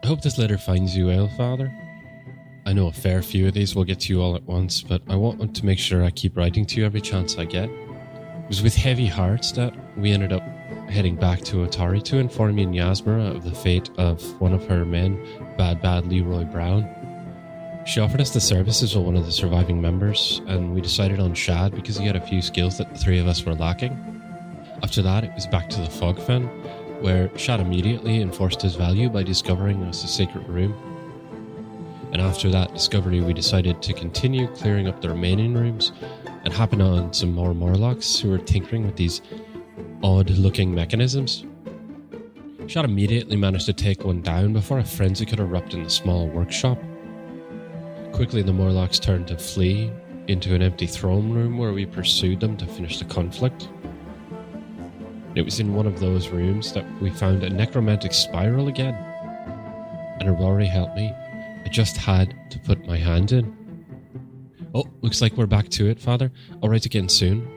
I hope this letter finds you well, Father. I know a fair few of these will get to you all at once, but I want to make sure I keep writing to you every chance I get. It was with heavy hearts that we ended up heading back to Otari to inform Yasmara of the fate of one of her men, Bad Leroy Brown. She offered us the services of one of the surviving members, and we decided on Shad because he had a few skills that the three of us were lacking. After that, it was back to the Fog Fen, where Shad immediately enforced his value by discovering us a secret room. And after that discovery, we decided to continue clearing up the remaining rooms and happened on some more Morlocks who were tinkering with these odd-looking mechanisms. Shad immediately managed to take one down before a frenzy could erupt in the small workshop. Quickly, the Morlocks turned to flee into an empty throne room where we pursued them to finish the conflict. It was in one of those rooms that we found a necromantic spiral again. And Aurori helped me. I just had to put my hand in. Oh, looks like we're back to it, Father. I'll write again soon.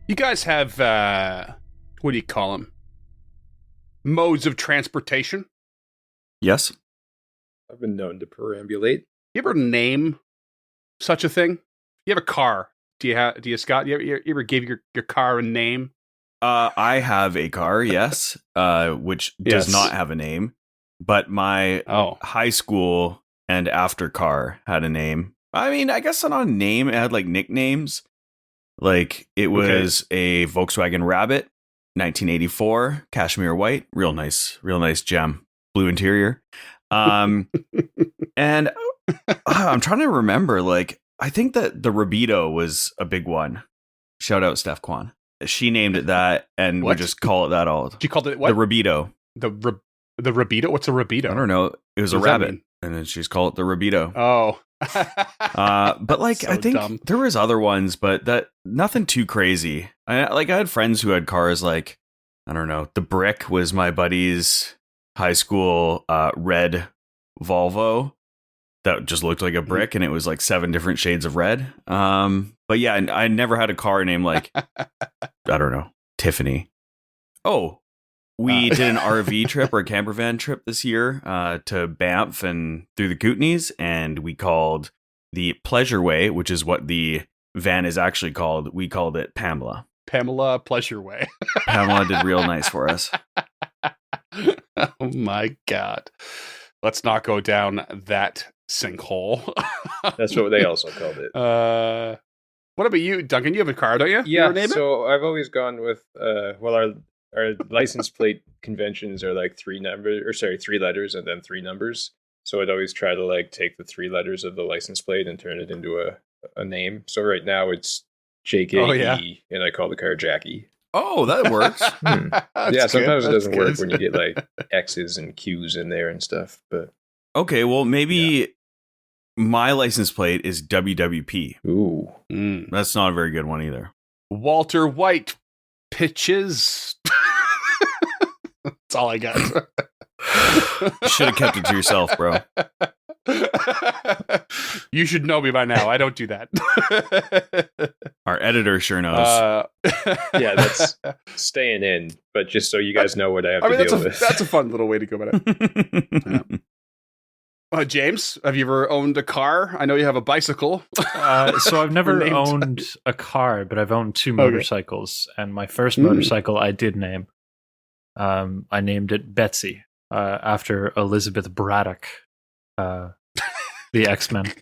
You guys have, what do you call them? Modes of transportation? Yes. I've been known to perambulate. You ever name such a thing? You have a car. Do you, Scott? You ever give your car a name? I have a car, yes, which does not have a name, but my high school and after car had a name. I mean, I guess not a name. It had like nicknames. Like it was a Volkswagen Rabbit, 1984, cashmere white, real nice gem, blue interior. And I'm trying to remember, like, I think that the Rabido was a big one. Shout out Steph Kwan. She named it that, and we just call it that all. She called it what? The Rabido. The Rabido? What's a Rabido? I don't know. It was a rabbit, and then she's called it the Rabido. Oh. But like, So I think dumb. there was other ones, but that nothing too crazy. I had friends who had cars like, I don't know, the Brick was my buddy's high school red Volvo that just looked like a brick, and it was like 7 different shades of red. But yeah, I never had a car named like, I don't know, Tiffany. Oh, we did an RV trip or a camper van trip this year to Banff and through the Kootenays, and we called the Pleasure Way, which is what the van is actually called. We called it Pamela. Pamela Pleasure Way. Pamela did real nice for us. Oh my God. Let's not go down that sinkhole. That's what they also called it. What about you, Duncan? You have a car, don't you? Yeah, You so I've always gone with, our license plate conventions are like 3 letters and then 3 numbers. So I'd always try to like take the 3 letters of the license plate and turn it into a name. So right now it's JKE, and I call the car Jackie. Oh, that works. Yeah, sometimes it doesn't work when you get like X's and Q's in there and stuff. But okay, well, maybe my license plate is WWP. ooh, That's not a very good one either. Walter White pitches. That's all I got. Should have kept it to yourself, bro. You should know me by now. I don't do that. Our editor sure knows. yeah, that's staying in. But just so you guys know what I have to deal with. That's a fun little way to go about it. James, have you ever owned a car? I know you have a bicycle. So I've never Named- owned a car, but I've owned 2 Okay. motorcycles. And my first motorcycle I did name. I named it Betsy after Elizabeth Braddock, the X-Men.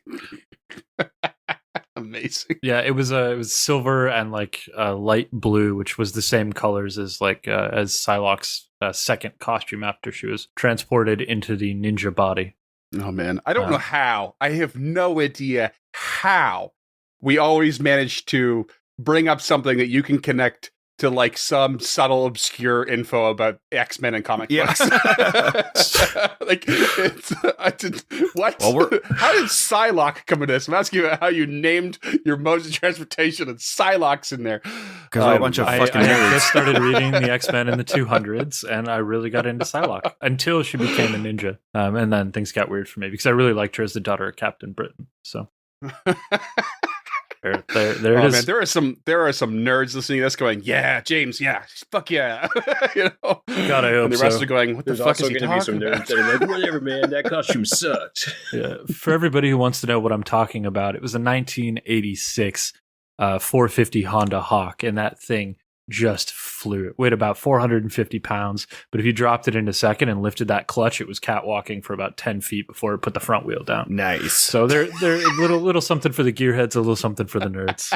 Amazing. Yeah, it was silver and like light blue, which was the same colors as as Psylocke's second costume after she was transported into the ninja body. Oh man, I don't know how. I have no idea how we always manage to bring up something that you can connect to like some subtle, obscure info about X-Men and comic Yeah. books. Like, what? Well, How did Psylocke come into this? I'm asking you how you named your modes of transportation and Psylocke's in there. Because we're a bunch of I fucking had nerds. just started reading the X-Men in the 200s, and I really got into Psylocke until she became a ninja. And then things got weird for me because I really liked her as the daughter of Captain Britain. So there it is. Man, there are some nerds listening to this going, yeah, James, yeah, fuck yeah. You know? God, I hope and the rest so. are going, what There's the fuck also is he going to be some talking nerds that are like, whatever, man, that costume sucked. Yeah. For everybody who wants to know what I'm talking about, it was a 1986 450 Honda Hawk, and that thing just flew. It weighed about 450 pounds, but if you dropped it in a second and lifted that clutch, it was catwalking for about 10 feet before it put the front wheel down. Nice. So they're a little something for the gearheads, a little something for the nerds.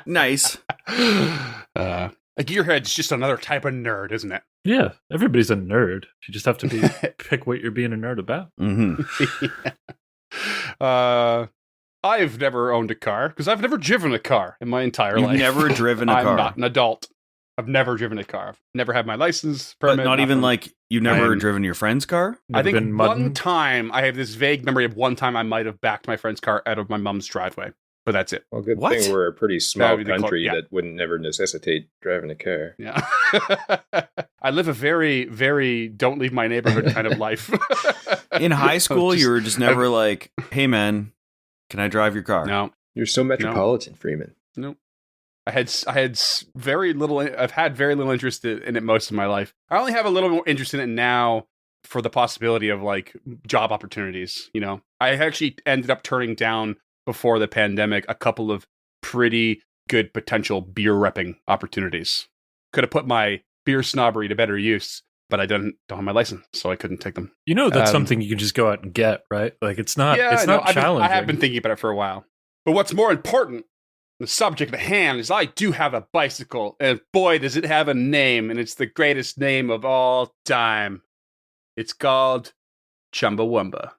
Nice. A gearhead's just another type of nerd, isn't it? Yeah, everybody's a nerd. You just have to pick what you're being a nerd about. Mm-hmm. I've never owned a car because I've never driven a car in my entire You've life. never driven a I'm car. not an adult. I've never driven a car. I've never had my license, But permit. not even nothing. like you've never I'm- driven your friend's car? I Never think been one mudding? time I have this vague memory of one time I might have backed my friend's car out of my mom's driveway, but that's it. Well, good What? thing we're a pretty small would be country yeah. that wouldn't never necessitate driving a car. Yeah. I live a very, very don't leave my neighborhood kind of life. In high school, Just- you were just never like, hey man, can I drive your car? No. You're so metropolitan, Freeman. I had very little. I've had very little interest in it most of my life. I only have a little more interest in it now for the possibility of like job opportunities. You know, I actually ended up turning down before the pandemic a couple of pretty good potential beer repping opportunities. Could have put my beer snobbery to better use, but I don't have my license, so I couldn't take them. You know that's something you can just go out and get, right? Like it's not I know. challenging. I have been thinking about it for a while. But what's more important, the subject at hand, is I do have a bicycle, and boy, does it have a name, and it's the greatest name of all time. It's called Chumbawamba.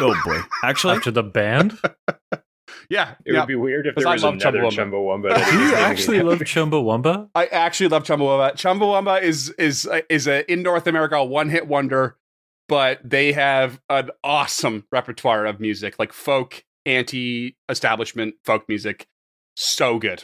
Oh boy. Actually, After the band? Yeah, It would be weird if 'Cause there I was love another Chumbawamba. Chumbawamba. that Do you was actually naming love it. Chumbawamba? I actually love Chumbawamba. Chumbawamba is a in North America one-hit wonder, but they have an awesome repertoire of music, like folk, anti-establishment folk music. So good.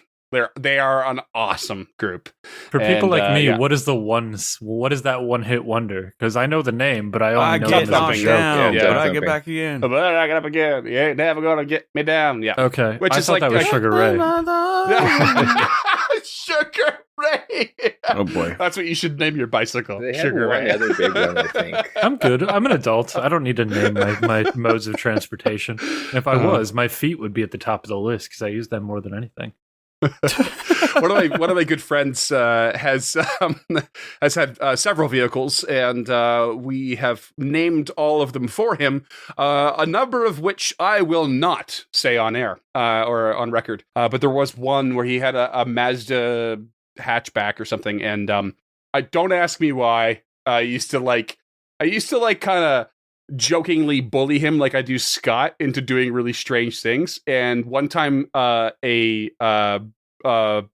They are an awesome group. For people And, like me, yeah. what is that one hit wonder? Because I know the name, but I I only know get them as a knocked joke. down, Yeah, but I thumping. get back again. But I get up again. You ain't never gonna get me down. Yeah. Okay, Which I is thought like- that was like- Sugar Ray. Sugar Ray. Oh boy. That's what you should name your bicycle. They have Sugar one Ray. other big one, I think. I'm good. I'm an adult. I don't need to name my modes of transportation. If I was, my feet would be at the top of the list because I use them more than anything. one of my good friends has had several vehicles, and we have named all of them for him. A number of which I will not say on air or on record. But there was one where he had a Mazda hatchback or something, and I don't ask me why. I used to kind of jokingly bully him like I do Scott into doing really strange things. And one time a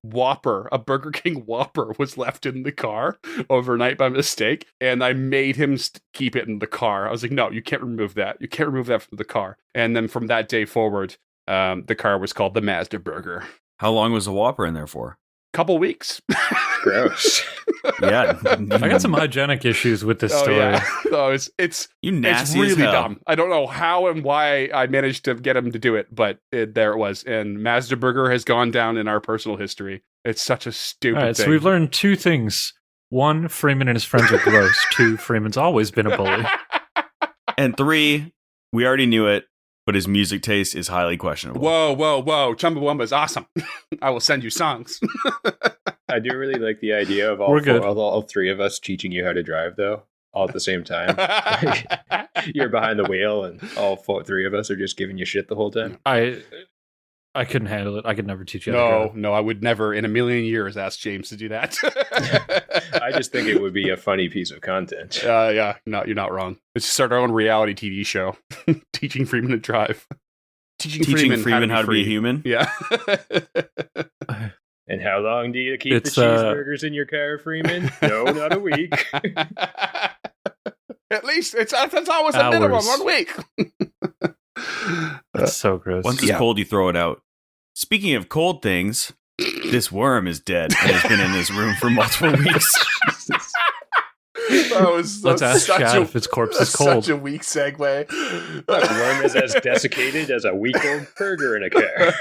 Whopper, a Burger King Whopper, was left in the car overnight by mistake, and I made him keep it in the car. I was like, no, you can't remove that. You can't remove that from the car. And then from that day forward, the car was called the Mazda Burger. How long was the Whopper in there for? Couple weeks. Gross. Yeah. I got some hygienic issues with this story. Yeah. No, it's You nasty really as hell. dumb. I don't know how and why I managed to get him to do it, but there it was. And Mazda Burger has gone down in our personal history. It's such a stupid All right, thing. so we've learned two things. One, Freeman and his friends are gross. Two, Freeman's always been a bully. And 3, we already knew it, but his music taste is highly questionable. Whoa. Chumbawamba is awesome. I will send you songs. I do really like the idea of all 3 of us teaching you how to drive, though, all at the same time. You're behind the wheel, and all 3 of us are just giving you shit the whole time. I couldn't handle it. I could never teach you how to drive. No, I would never in a million years ask James to do that. I just think it would be a funny piece of content. Yeah, no, you're not wrong. Let's start our own reality TV show, teaching Freeman to drive. Teaching Freeman how to be a human? Yeah. And how long do you keep the cheeseburgers in your car, Freeman? No, not a week. At least it's always a minimum 1 week. That's so gross. Once it's cold, you throw it out. Speaking of cold things, this worm is dead and has been in this room for multiple weeks. Let's ask Chad if its corpse is cold. Such a weak segue. The worm is as desiccated as a week-old burger in a car.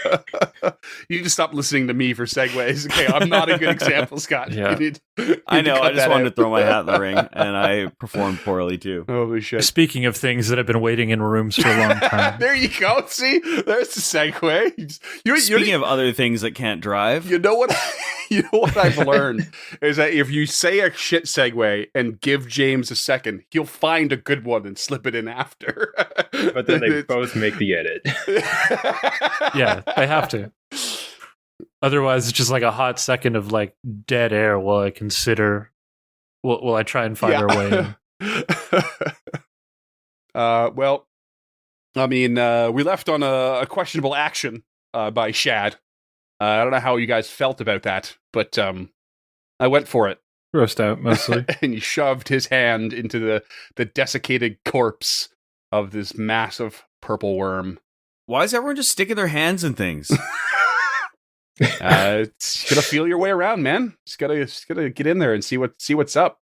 You need to stop listening to me for segues. Okay, I'm not a good example, Scott. Yeah. I know. I just wanted to throw my hat in the ring, and I performed poorly too. Holy shit! Speaking of things that have been waiting in rooms for a long time, there you go. See, there's the segue. Speaking of other things that can't drive, you know what? You know what I've learned is that if you say a shit segue and give James a second, he'll find a good one and slip it in after. But then they both make the edit. Yeah, they have to. Otherwise, it's just like a hot second of like dead air while I consider. While I try and find our way in. Well, I mean, we left on a questionable action by Shad. I don't know how you guys felt about that, but I went for it. Grossed out, mostly. And he shoved his hand into the desiccated corpse of this massive purple worm. Why is everyone just sticking their hands in things? It's gonna feel your way around, man. Just gotta get in there and see what's up.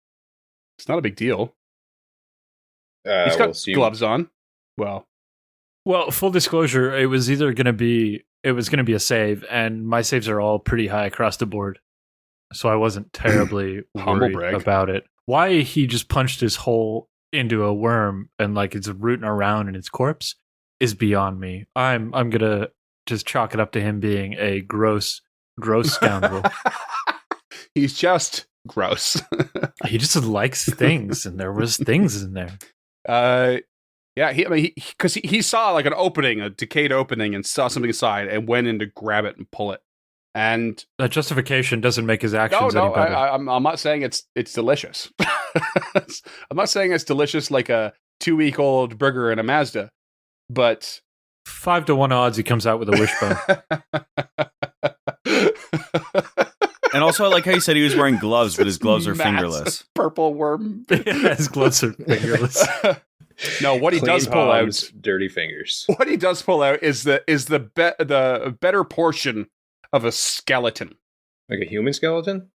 It's not a big deal. He's got gloves on. Well, full disclosure, it was going to be a save, and my saves are all pretty high across the board, so I wasn't terribly worried about it. Why he just punched his hole into a worm and like it's rooting around in its corpse is beyond me. I'm gonna just chalk it up to him being a gross scoundrel. He's just gross. He just likes things, and there was things in there. Yeah, because he saw like a decayed opening, and saw something inside, and went in to grab it and pull it. And that justification doesn't make his actions any better. I'm not saying it's delicious. I'm not saying it's delicious like a 2-week-old burger in a Mazda, but 5 to 1 odds he comes out with a wishbone. And also, I like how you said he was wearing gloves, but his gloves are fingerless. Purple worm. His gloves are fingerless. No, what he does pull out, dirty fingers. What he does pull out is the better portion of a skeleton. Like a human skeleton?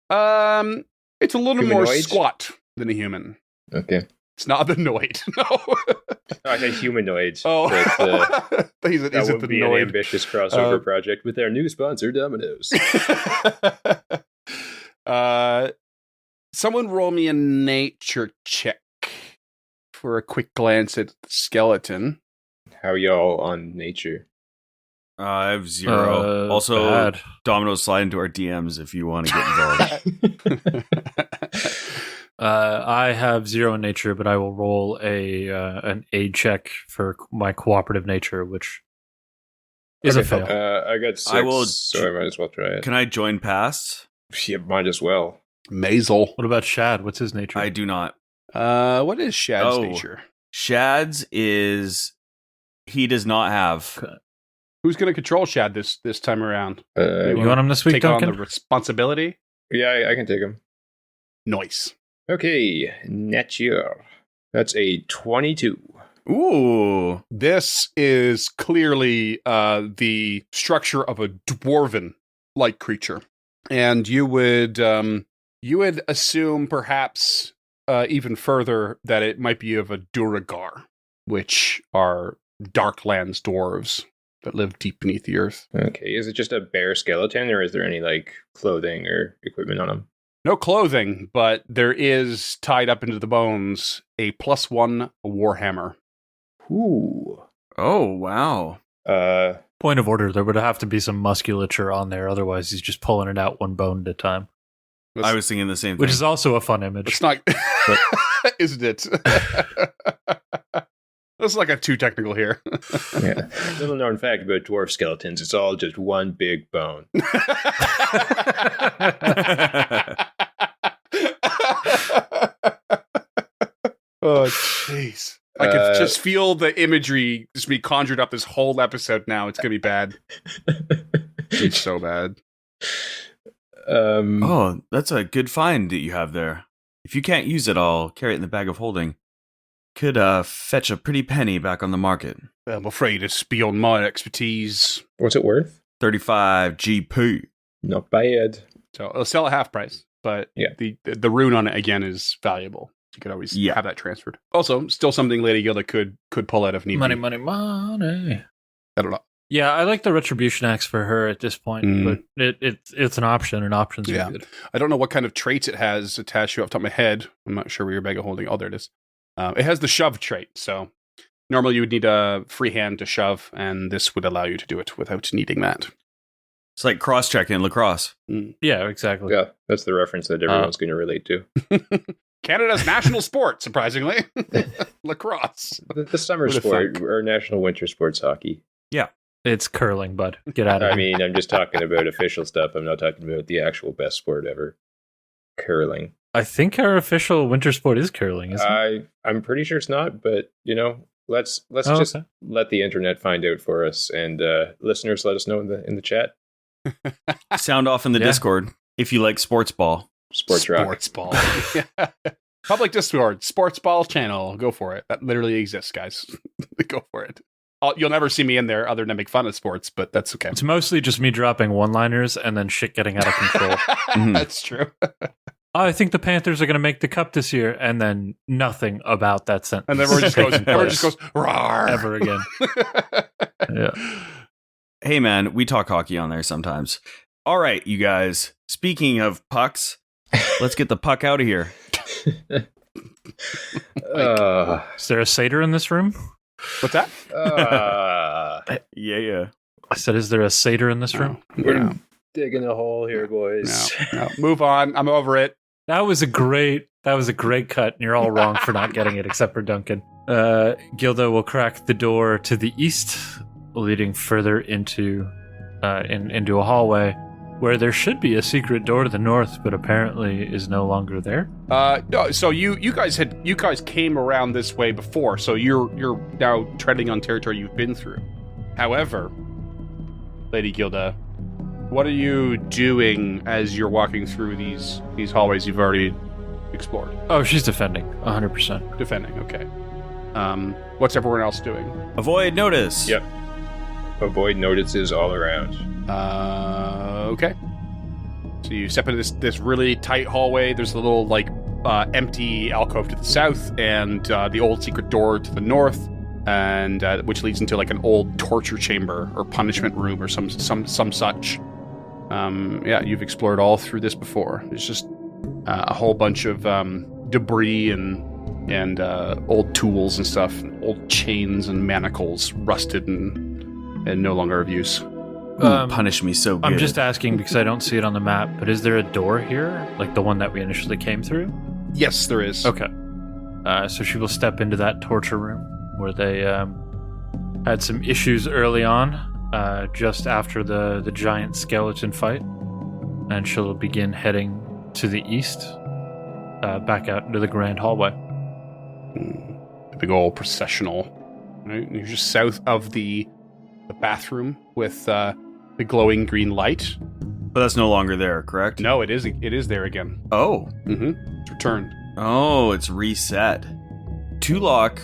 It's a little Humanoid? more squat than a human. Okay. It's not the Noid. No. I said humanoids. Oh, he's that would be Noid. An ambitious crossover project with our new sponsor, Domino's. Someone roll me a nature check for a quick glance at the skeleton. How y'all on nature? I have 0. Also, bad. Domino's slide into our DMs if you want to get involved. I have 0 in nature, but I will roll an aid check for my cooperative nature, which is a fail. I got 6, so I might as well try it. Can I join past? Yeah, might as well. Maisel. What about Shad? What's his nature? I do not. What is Shad's nature? Shad's is he does not have. Okay. Who's going to control Shad this time around? You want him this week, take Duncan? on the responsibility? Yeah, I can take him. Nice. Okay, nature. That's a 22. Ooh. This is clearly the structure of a dwarven-like creature. And you would assume perhaps even further that it might be of a Duragar, which are Darklands dwarves that live deep beneath the earth. Okay, is it just a bare skeleton, or is there any like clothing or equipment on him? No clothing, but there is tied up into the bones a +1 warhammer. Ooh. Oh, wow. Point of order, there would have to be some musculature on there. Otherwise, he's just pulling it out one bone at a time. I was thinking the same thing. Which is also a fun image. It's not, isn't it? That's like a too technical here. Yeah. Little known fact about dwarf skeletons, it's all just one big bone. Oh, jeez. I could just feel the imagery just be conjured up this whole episode now. It's going to be bad. It's so bad. Oh, that's a good find that you have there. If you can't use it all, carry it in the bag of holding. Could fetch a pretty penny back on the market. I'm afraid it's beyond my expertise. What's it worth? 35 GP. Not bad. So I'll sell at half price, but Yeah. the rune on it again is valuable. You could always have that transferred. Also, still something Lady Gilda could pull out if need Money, be. money, money. I don't know. Yeah, I like the retribution axe for her at this point, but it's an option, and options are good. I don't know what kind of traits it has attached to it off the top of my head. I'm not sure where your bag of holding. Oh, there it is. It has the shove trait, so normally you would need a free hand to shove, and this would allow you to do it without needing that. It's like cross-check in lacrosse. Yeah, exactly. Yeah, that's the reference that everyone's going to relate to. Canada's national sport, surprisingly. Lacrosse. The summer What a sport, fuck. or national winter sports hockey. It's curling, bud. Get out of I here. mean, I'm just talking about official stuff. I'm not talking about the actual best sport ever. Curling. I think our official winter sport is curling, isn't it? I'm pretty sure it's not, but let's Oh, just okay. let the internet find out for us, and listeners, let us know in the chat. Sound off in the Yeah. Discord if you like sports ball. Sports rock. Sports ball. Yeah. Public Discord, sports ball channel. Go for it. That literally exists, guys. Go for it. You'll never see me in there other than make fun of sports, but that's okay. It's mostly just me dropping one-liners and then shit getting out of control. That's true. I think the Panthers are going to make the cup this year, and then nothing about that sentence. And then everyone just goes, place rawr. ever again. Yeah. Hey, man, we talk hockey on there sometimes. All right, you guys. Speaking of pucks, let's get the puck out of here. Is there a satyr in this room? What's that? Yeah. I said, is there a satyr in this room? No. Digging a hole here, boys. No. Move on. I'm over it. That was a great cut, and you're all wrong for not getting it, except for Duncan. Gilda will crack the door to the east, leading further into a hallway where there should be a secret door to the north, but apparently is no longer there. No, so you guys came around this way before, so you're now treading on territory you've been through. However, Lady Gilda, what are you doing as you're walking through these hallways you've already explored? Oh, she's defending, 100%. Defending, okay. What's everyone else doing? Avoid notice. Yep. Avoid notices all around. Okay. So you step into this really tight hallway. There's a little empty alcove to the south, and the old secret door to the north, and which leads into like an old torture chamber or punishment room or some such. You've explored all through this before. There's just a whole bunch of debris and old tools and stuff, old chains and manacles, rusted and no longer of use. Punish me so good. I'm just asking because I don't see it on the map, but is there a door here? Like the one that we initially came through? Yes, there is. Okay. So she will step into that torture room where they had some issues early on, just after the giant skeleton fight. And she'll begin heading to the east, back out into the grand hallway. The big old processional. Right? You're just south of the bathroom with the glowing green light. But that's no longer there, correct? No, it is there again. Oh. Mm-hmm. It's returned. Oh, it's reset. Tulok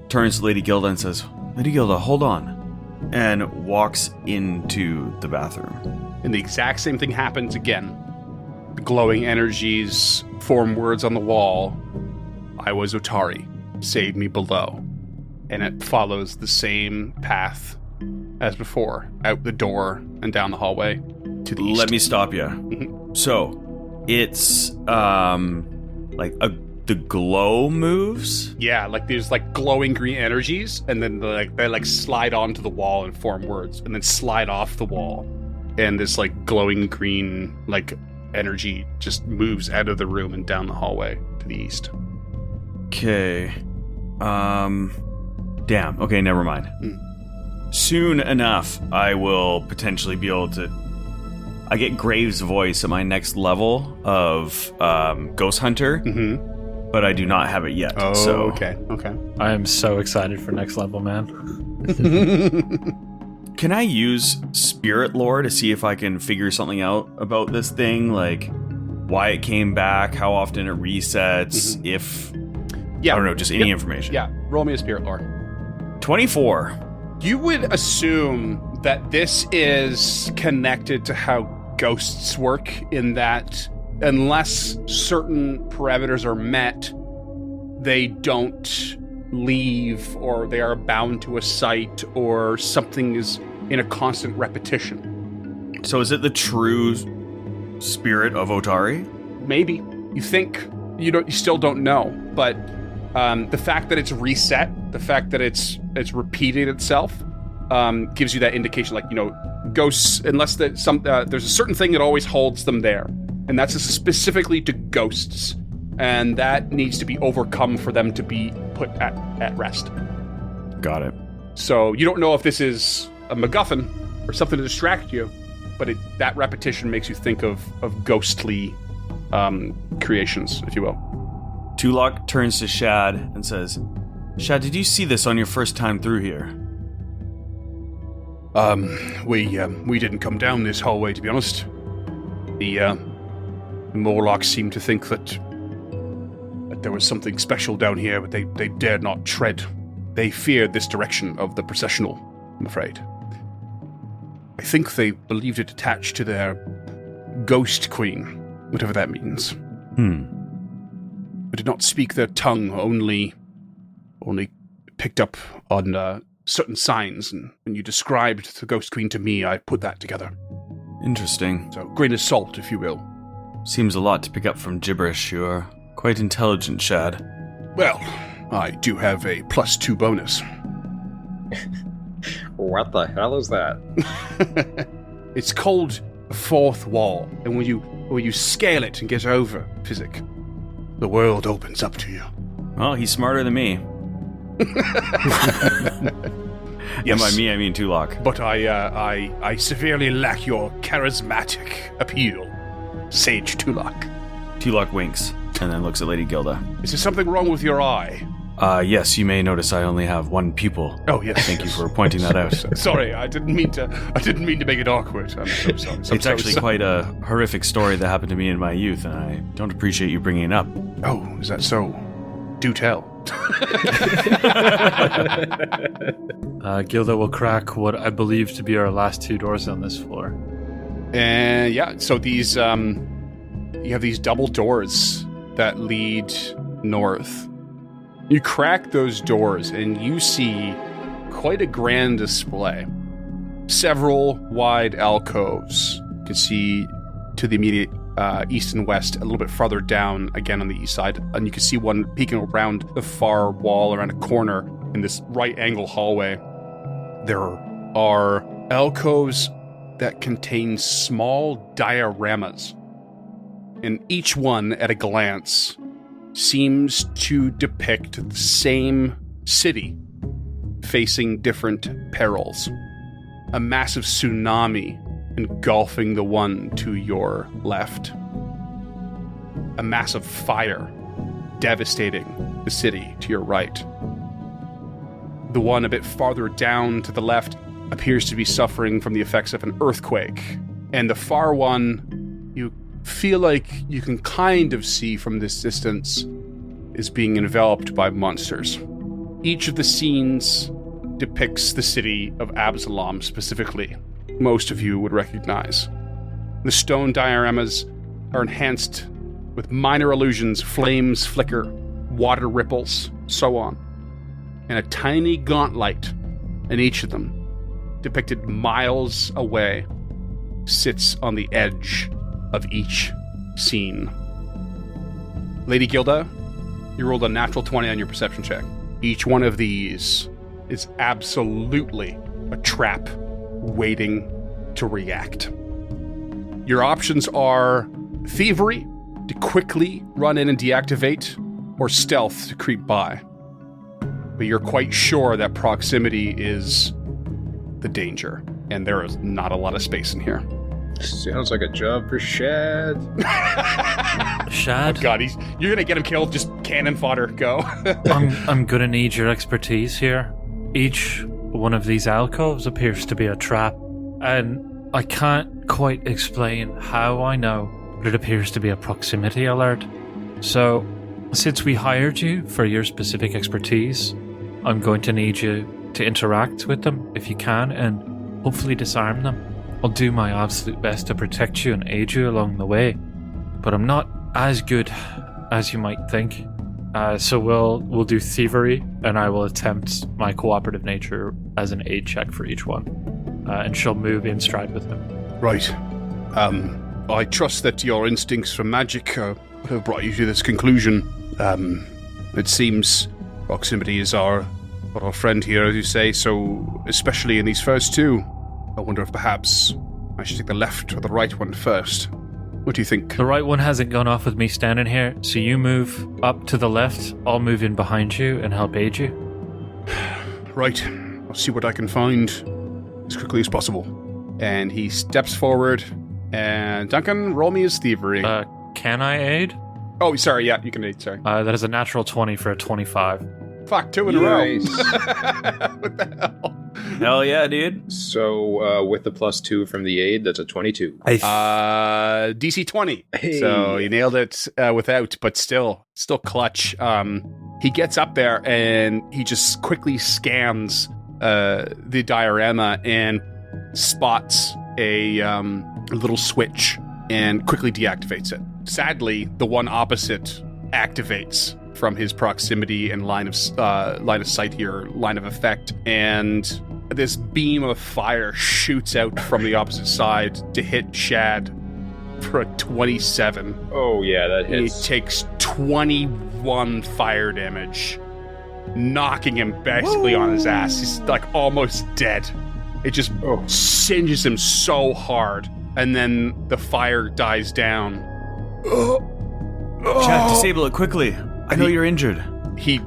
turns to Lady Gilda and says, Lady Gilda, hold on. And walks into the bathroom. And the exact same thing happens again. The glowing energies form words on the wall. I was Otari. Save me below. And it follows the same path as before. Out the door and down the hallway to the east. Let me stop you. So, it's like the glow moves. Yeah, like there's like glowing green energies, and then they slide onto the wall and form words, and then slide off the wall, and this like glowing green like energy just moves out of the room and down the hallway to the east. Okay. Damn. Okay, never mind. Soon enough, I will potentially be able to. I get Graves' voice at my next level of Ghost Hunter, but I do not have it yet. Oh, so. Okay. I am so excited for next level, man. Can I use Spirit Lore to see if I can figure something out about this thing? Like, why it came back, how often it resets, if... Yeah. I don't know, just any information. Yeah, roll me a spirit lore. 24. You would assume that this is connected to how ghosts work, in that unless certain parameters are met, they don't leave, or they are bound to a site, or something is in a constant repetition. So is it the true spirit of Otari? Maybe. You think. You still don't know, but the fact that it's reset, the fact that it's repeated itself, gives you that indication. Like, ghosts, unless there's a certain thing that always holds them there, and that's specifically to ghosts, and that needs to be overcome for them to be put at rest. Got it. So you don't know if this is a MacGuffin or something to distract you, but that repetition makes you think of ghostly creations, if you will. Tulok turns to Shad and says, Shad, did you see this on your first time through here? We didn't come down this hallway, to be honest. The Morlocks seemed to think that there was something special down here, but they dared not tread. They feared this direction of the processional, I'm afraid. I think they believed it attached to their ghost queen, whatever that means. But did not speak their tongue, only picked up on certain signs, and when you described the ghost queen to me, I put that together. Interesting. So, grain of salt, if you will. Seems a lot to pick up from gibberish. You're quite intelligent, Shad. Well, I do have a +2 bonus. What the hell is that? It's called fourth wall, and when you scale it and get over physic, the world opens up to you. Well, he's smarter than me. Yes. And by me, I mean Tulok. But I severely lack your charismatic appeal, Sage Tulok. Tulok winks and then looks at Lady Gilda. Is there something wrong with your eye? Yes, you may notice I only have one pupil. Oh, yes. Thank you for pointing that out. Sorry, I didn't mean to make it awkward. I'm so sorry. It's actually quite a horrific story that happened to me in my youth, and I don't appreciate you bringing it up. Oh, is that so? Do tell. Gilda will crack what I believe to be our last 2 doors on this floor. And yeah, so these you have these double doors that lead north. You crack those doors and you see quite a grand display. Several wide alcoves. You can see to the immediate east and west, a little bit farther down, again on the east side, and you can see one peeking around the far wall around a corner in this right angle hallway. There are alcoves that contain small dioramas, and each one, at a glance, seems to depict the same city facing different perils. A massive tsunami engulfing the one to your left. A massive fire devastating the city to your right. The one a bit farther down to the left appears to be suffering from the effects of an earthquake. And the far one, you feel like you can kind of see from this distance, is being enveloped by monsters. Each of the scenes depicts the city of Absalom specifically. Most of you would recognize. The stone dioramas are enhanced with minor illusions, flames flicker, water ripples, so on. And a tiny gauntlet in each of them, depicted miles away, sits on the edge of each scene. Lady Gilda, you rolled a natural 20 on your perception check. Each one of these is absolutely a trap waiting to react. Your options are thievery, to quickly run in and deactivate, or stealth to creep by. But you're quite sure that proximity is the danger, and there is not a lot of space in here. Sounds like a job for Shad. Shad? Oh God, you're gonna get him killed. Just cannon fodder. Go. I'm gonna need your expertise here. Each one of these alcoves appears to be a trap, and I can't quite explain how I know, but it appears to be a proximity alert. So, since we hired you for your specific expertise, I'm going to need you to interact with them if you can, and hopefully disarm them. I'll do my absolute best to protect you and aid you along the way, but I'm not as good as you might think. So we'll do thievery, and I will attempt my cooperative nature as an aid check for each one, and she'll move in stride with him. Right. I trust that your instincts for magic have brought you to this conclusion. It seems proximity is our friend here, as you say, so especially in these first two, I wonder if perhaps I should take the left or the right one first. What do you think? The right one hasn't gone off with me standing here, so you move up to the left, I'll move in behind you and help aid you. Right. I'll see what I can find as quickly as possible. And he steps forward, and Duncan, roll me his thievery. Can I aid? Oh, sorry, yeah, you can aid, sorry. That is a natural 20 for a 25. Fuck, 2 in a row. Nice. What the hell? Hell yeah, dude. So with the +2 from the aid, that's a 22. DC 20. Hey. So you nailed it without, but still clutch. He gets up there and he just quickly scans the diorama and spots a little switch and quickly deactivates it. Sadly, the one opposite activates from his proximity and line of sight here, line of effect, and this beam of fire shoots out from the opposite side to hit Shad for a 27. Oh yeah, that He hits. takes 21 fire damage, knocking him basically on his ass. He's like almost dead. It just singes him so hard, and then the fire dies down. Chad, disable it quickly. I know you're injured. He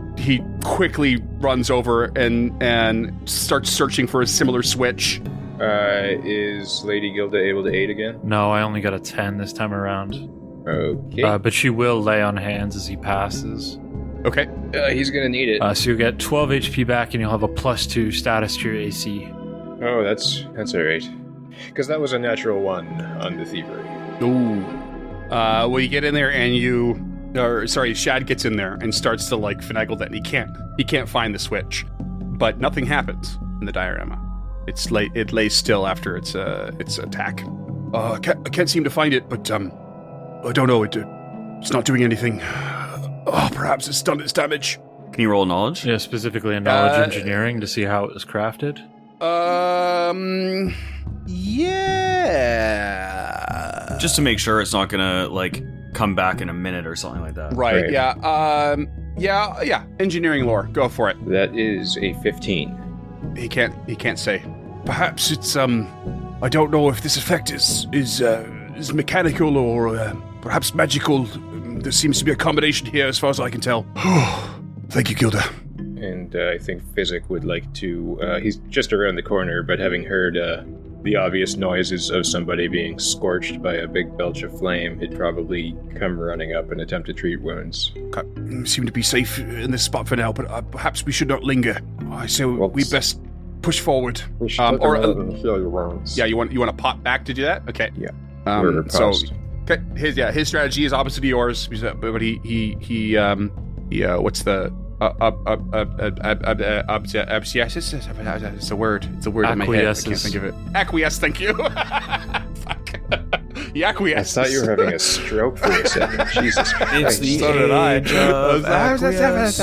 quickly runs over and starts searching for a similar switch. Is Lady Gilda able to aid again? No, I only got a 10 this time around. Okay. But she will lay on hands as he passes. Okay. He's gonna need it. So you'll get 12 HP back, and you'll have a +2 status to your AC. Oh, that's all right. Because that was a natural 1 on the thievery. Ooh. Well, you get in there and Shad gets in there and starts to like finagle that, and he can't find the switch, but nothing happens in the diorama. It lays still after its attack. I can't seem to find it, but I don't know. It's not doing anything. Oh, perhaps it's done its damage. Can you roll knowledge? Yeah, specifically in knowledge engineering to see how it was crafted. Yeah. Just to make sure it's not gonna like come back in a minute or something like that. Right. Right. Yeah. Yeah. Engineering lore. Go for it. That is a 15. He can't say. Perhaps it's I don't know if this effect is mechanical or perhaps magical. There seems to be a combination here, as far as I can tell. Thank you, Gilda. And I think Physic would like to... he's just around the corner, but having heard the obvious noises of somebody being scorched by a big belch of flame, he'd probably come running up and attempt to treat wounds. Okay. Seem to be safe in this spot for now, but perhaps we should not linger. I say we best push forward. We should take a minute and heal your wounds. Yeah, you want to pop back to do that? Okay. Yeah. So okay, his strategy is opposite to yours, but he what's the it's a word. It's a word in my head. I can't think of it. Acquiesce. Thank you. Fuck. He acquiesced. I thought you were having a stroke for a second. Jesus Christ. It's the So did I. age of acquiesce.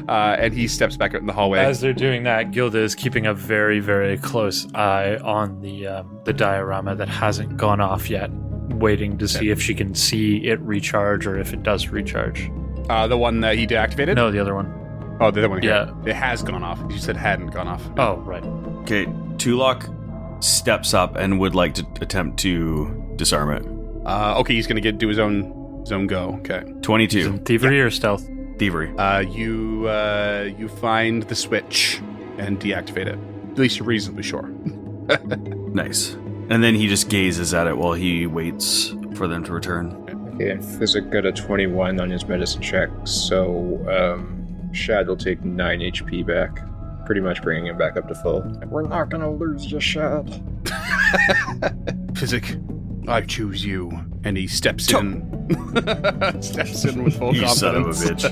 And he steps back out in the hallway. As they're doing that, Gilda is keeping a very, very close eye on the diorama that hasn't gone off yet. waiting to see if she can see it recharge or if it does recharge. The one that he deactivated? No, the other one. Oh, the other one here. Yeah. It has gone off. You said hadn't gone off. Oh, right. Okay, Tulok steps up and would like to attempt to disarm it. Okay, he's going to do his own go. Okay. 22. Thievery or stealth? Thievery. You find the switch and deactivate it. At least you're reasonably sure. Nice. And then he just gazes at it while he waits for them to return. Okay, and Physic got a 21 on his medicine check, so Shad will take 9 HP back, pretty much bringing him back up to full. We're not gonna lose you, Shad. Physic, I choose you. And he steps in. Steps in with full You confidence. son of a bitch.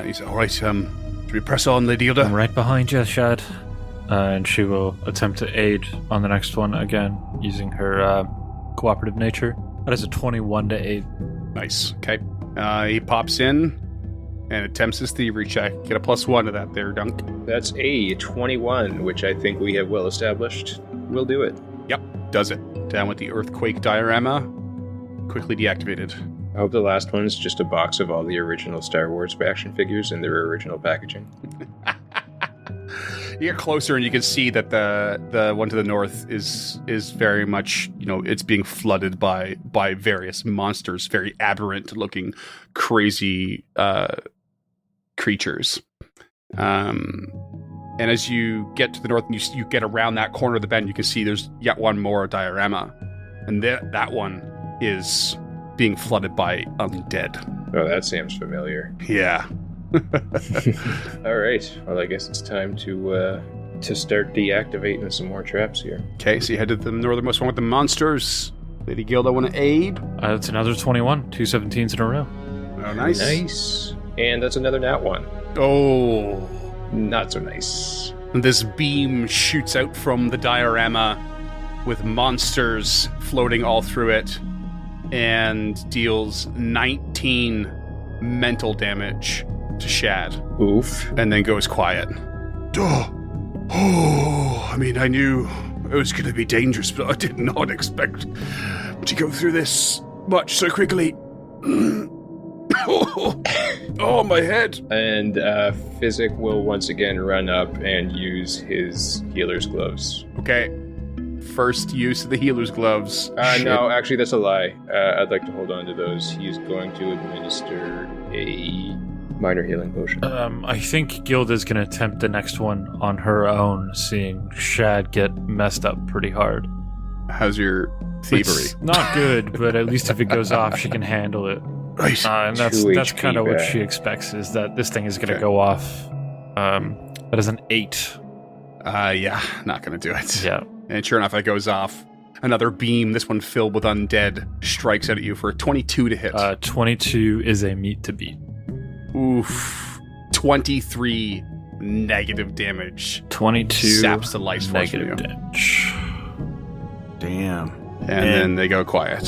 He said, all right, should we press on, Lady I'm Hilda? right behind you, Shad. And she will attempt to aid on the next one again, using her cooperative nature. That is a 21 to aid. Nice. Okay. He pops in and attempts his thievery check. Get a +1 to that there, Dunk. That's a 21, which I think we have well established. We'll do it. Yep, does it. Down with the earthquake diorama. Quickly deactivated. I hope the last one's just a box of all the original Star Wars action figures in their original packaging. You get closer and you can see that the one to the north is very much, it's being flooded by various monsters, very aberrant looking, crazy creatures. And as you get to the north and you get around that corner of the bend, you can see there's yet one more diorama. And that one is being flooded by undead. Oh, that seems familiar. Yeah. All right. Well, I guess it's time to start deactivating some more traps here. Okay, so you head to the northernmost one with the monsters. Lady Gilda want to aid? That's another 21. 2 17s in a row. Oh, nice. Nice. And that's another nat 1. Oh. Not so nice. And this beam shoots out from the diorama with monsters floating all through it and deals 19 mental damage to Shad. Oof. And then goes quiet. I mean, I knew it was going to be dangerous, but I did not expect to go through this much so quickly. Oh, my head. And Physic will once again run up and use his healer's gloves. Okay. First use of the healer's gloves. No, actually, that's a lie. I'd like to hold on to those. He's going to administer a minor healing potion. I think Gilda's going to attempt the next one on her own, seeing Shad get messed up pretty hard. How's your thievery? It's not good, but at least if it goes off, she can handle it. Right. And that's 2 kind of HP what back. she expects, is that this thing is going to Okay. go off. That is an 8. Yeah, not going to do it. Yeah. And sure enough, it goes off. Another beam, this one filled with undead, strikes out at you for a 22 to hit. 22 is a meat to beat. Oof. 23 negative damage. 22 Saps the life force from negative you. damage. Damn. And then they go quiet.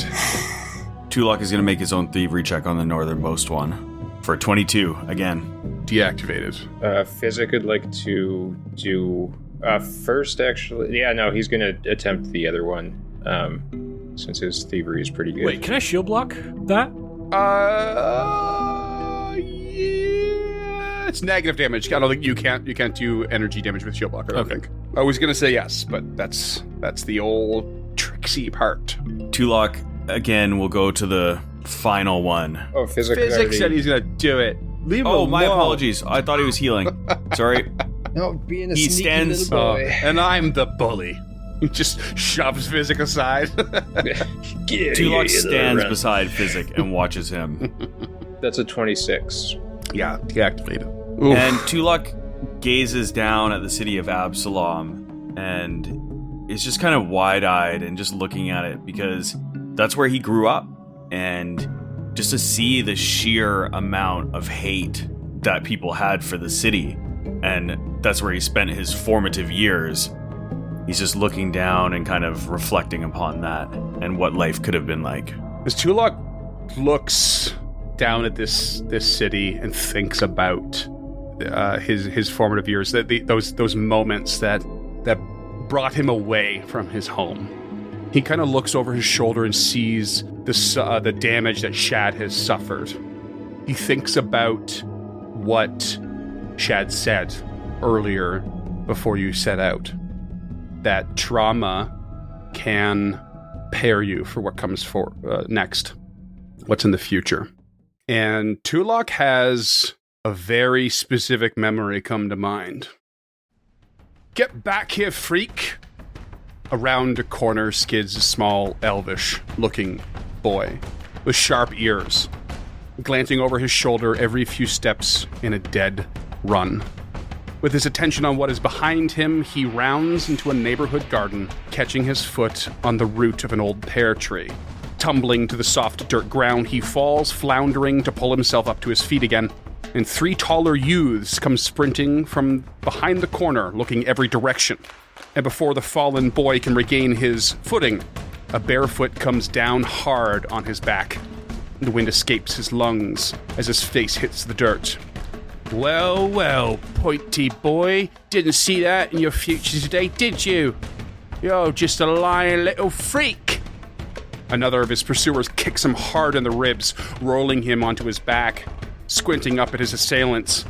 Tulok is going to make his own thievery check on the northernmost one. For 22, again. Deactivated. Physic would like to do first, actually. Yeah, no, he's going to attempt the other one, since his thievery is pretty good. Wait, can I shield block that? Yeah, it's negative damage. I don't think you can't do energy damage with shield block. I don't think. I was gonna say yes, but that's the old tricksy part. Tulok, again, will go to the final one. Oh, Physic Physics already- said he's gonna do it. Leave him Oh, my alone. apologies. I thought he was healing. Sorry. No, being a He sneaky stands- little Oh, boy. and I'm the bully. He just shoves Physic aside. Tulok stands beside Physic and watches him. That's a 26. Yeah, deactivated. And Tulok gazes down at the city of Absalom and is just kind of wide-eyed and just looking at it because that's where he grew up. And just to see the sheer amount of hate that people had for the city, and that's where he spent his formative years, he's just looking down and kind of reflecting upon that and what life could have been like. As Tulok looks down at this city and thinks about his formative years, those moments that brought him away from his home. He kind of looks over his shoulder and sees the damage that Shad has suffered. He thinks about what Shad said earlier before you set out. That trauma can prepare you for what comes next, what's in the future. And Tulok has a very specific memory come to mind. Get back here, freak! Around a corner skids a small, elvish-looking boy with sharp ears, glancing over his shoulder every few steps in a dead run. With his attention on what is behind him, he rounds into a neighborhood garden, catching his foot on the root of an old pear tree. Tumbling to the soft dirt ground, he falls, floundering to pull himself up to his feet again. And 3 taller youths come sprinting from behind the corner, looking every direction. And before the fallen boy can regain his footing, a barefoot comes down hard on his back. The wind escapes his lungs as his face hits the dirt. Well, well, pointy boy, didn't see that in your future today, did you? You're just a lying little freak. Another of his pursuers kicks him hard in the ribs, rolling him onto his back. Squinting up at his assailants,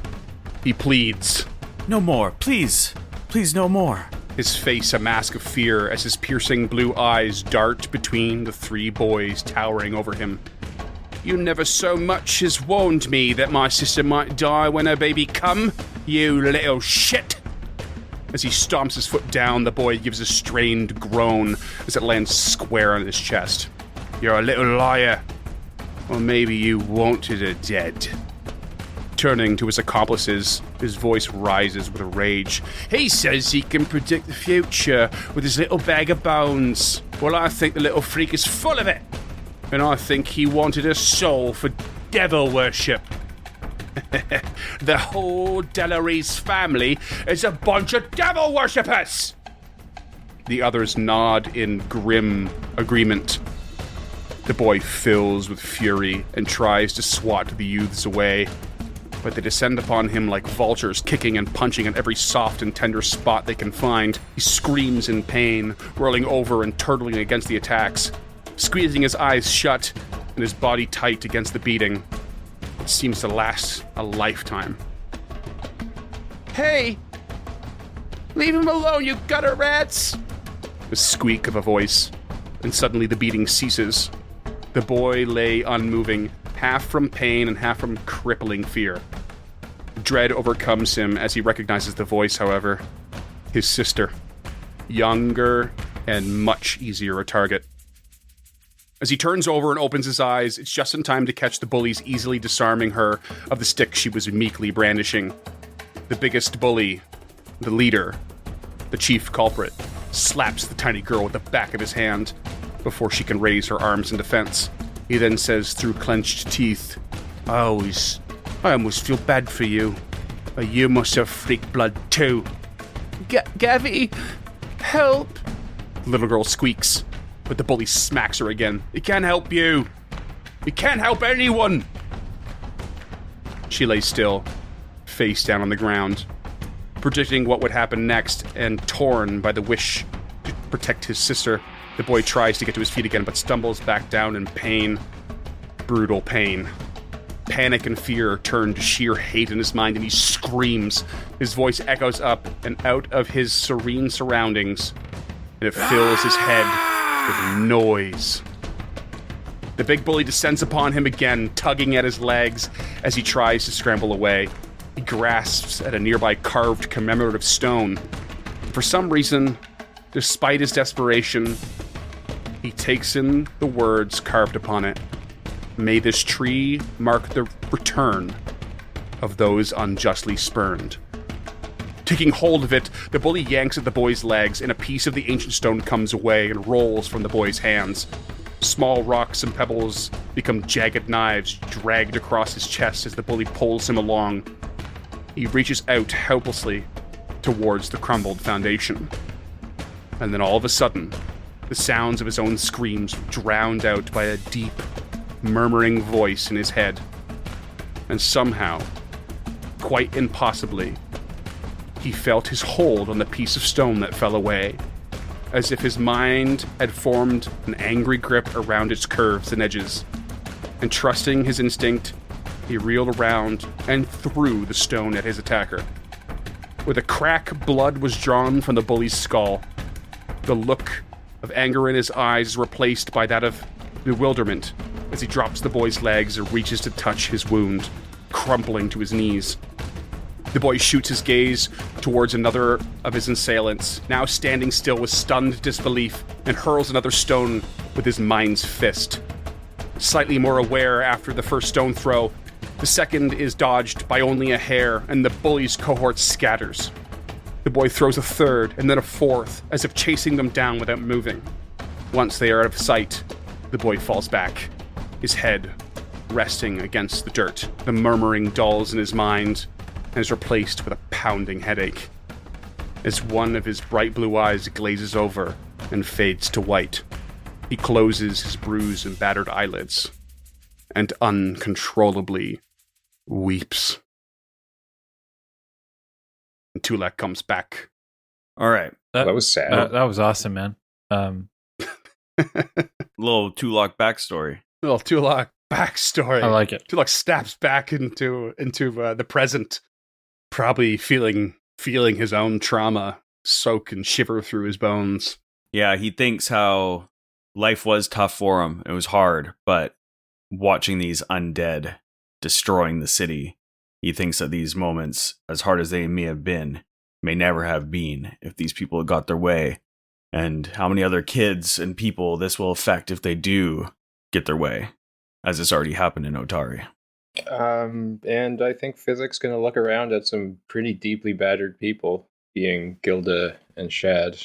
he pleads. No more, please. Please, no more. His face a mask of fear as his piercing blue eyes dart between the 3 boys towering over him. You never so much as warned me that my sister might die when her baby come, you little shit! As he stomps his foot down, the boy gives a strained groan as it lands square on his chest. You're a little liar. Or maybe you wanted her dead. Turning to his accomplices, his voice rises with rage. He says he can predict the future with his little bag of bones. Well, I think the little freak is full of it. And I think he wanted a soul for devil worship. The whole Delores family is a bunch of devil worshippers! The others nod in grim agreement. The boy fills with fury and tries to swat the youths away, but they descend upon him like vultures, kicking and punching at every soft and tender spot they can find. He screams in pain, rolling over and turtling against the attacks, squeezing his eyes shut and his body tight against the beating. It seems to last a lifetime. Hey! Leave him alone, you gutter rats! The squeak of a voice, and suddenly the beating ceases. The boy lay unmoving, half from pain and half from crippling fear. Dread overcomes him as he recognizes the voice, however. His sister. Younger and much easier a target. As he turns over and opens his eyes, it's just in time to catch the bullies easily disarming her of the stick she was meekly brandishing. The biggest bully, the leader, the chief culprit, slaps the tiny girl with the back of his hand before she can raise her arms in defense. He then says through clenched teeth, I almost feel bad for you. You must have freak blood too. Gavi, help! The little girl squeaks, but the bully smacks her again. It can't help you. It can't help anyone. She lays still, face down on the ground, predicting what would happen next and torn by the wish to protect his sister. The boy tries to get to his feet again, but stumbles back down in pain. Brutal pain. Panic and fear turn to sheer hate in his mind, and he screams. His voice echoes up and out of his serene surroundings, and it fills his head with noise. The big bully descends upon him again, tugging at his legs as he tries to scramble away. He grasps at a nearby carved commemorative stone. For some reason, despite his desperation, he takes in the words carved upon it. May this tree mark the return of those unjustly spurned. Taking hold of it, the bully yanks at the boy's legs, and a piece of the ancient stone comes away and rolls from the boy's hands. Small rocks and pebbles become jagged knives dragged across his chest as the bully pulls him along. He reaches out helplessly towards the crumbled foundation. And then all of a sudden, the sounds of his own screams drowned out by a deep, murmuring voice in his head. And somehow, quite impossibly, he felt his hold on the piece of stone that fell away, as if his mind had formed an angry grip around its curves and edges. And trusting his instinct, he reeled around and threw the stone at his attacker. With a crack, blood was drawn from the bully's skull. The look of anger in his eyes is replaced by that of bewilderment as he drops the boy's legs and reaches to touch his wound, crumpling to his knees. The boy shoots his gaze towards another of his assailants, now standing still with stunned disbelief, and hurls another stone with his mind's fist. Slightly more aware after the first stone throw, the second is dodged by only a hair, and the bully's cohort scatters. The boy throws a third, and then a fourth, as if chasing them down without moving. Once they are out of sight, the boy falls back, his head resting against the dirt. The murmuring dulls in his mind and is replaced with a pounding headache, as one of his bright blue eyes glazes over and fades to white. He closes his bruised and battered eyelids and uncontrollably weeps. And Tulak comes back. All right. That was sad. That was awesome, man. Little Tulak backstory. Little Tulak backstory. I like it. Tulak snaps back into the present, probably feeling his own trauma soak and shiver through his bones. Yeah, he thinks how life was tough for him. It was hard, but watching these undead destroying the city, he thinks that these moments, as hard as they may have been, may never have been if these people had got their way. And how many other kids and people this will affect if they do get their way, as it's already happened in Otari. And I think Physic's going to look around at some pretty deeply battered people, being Gilda and Shad,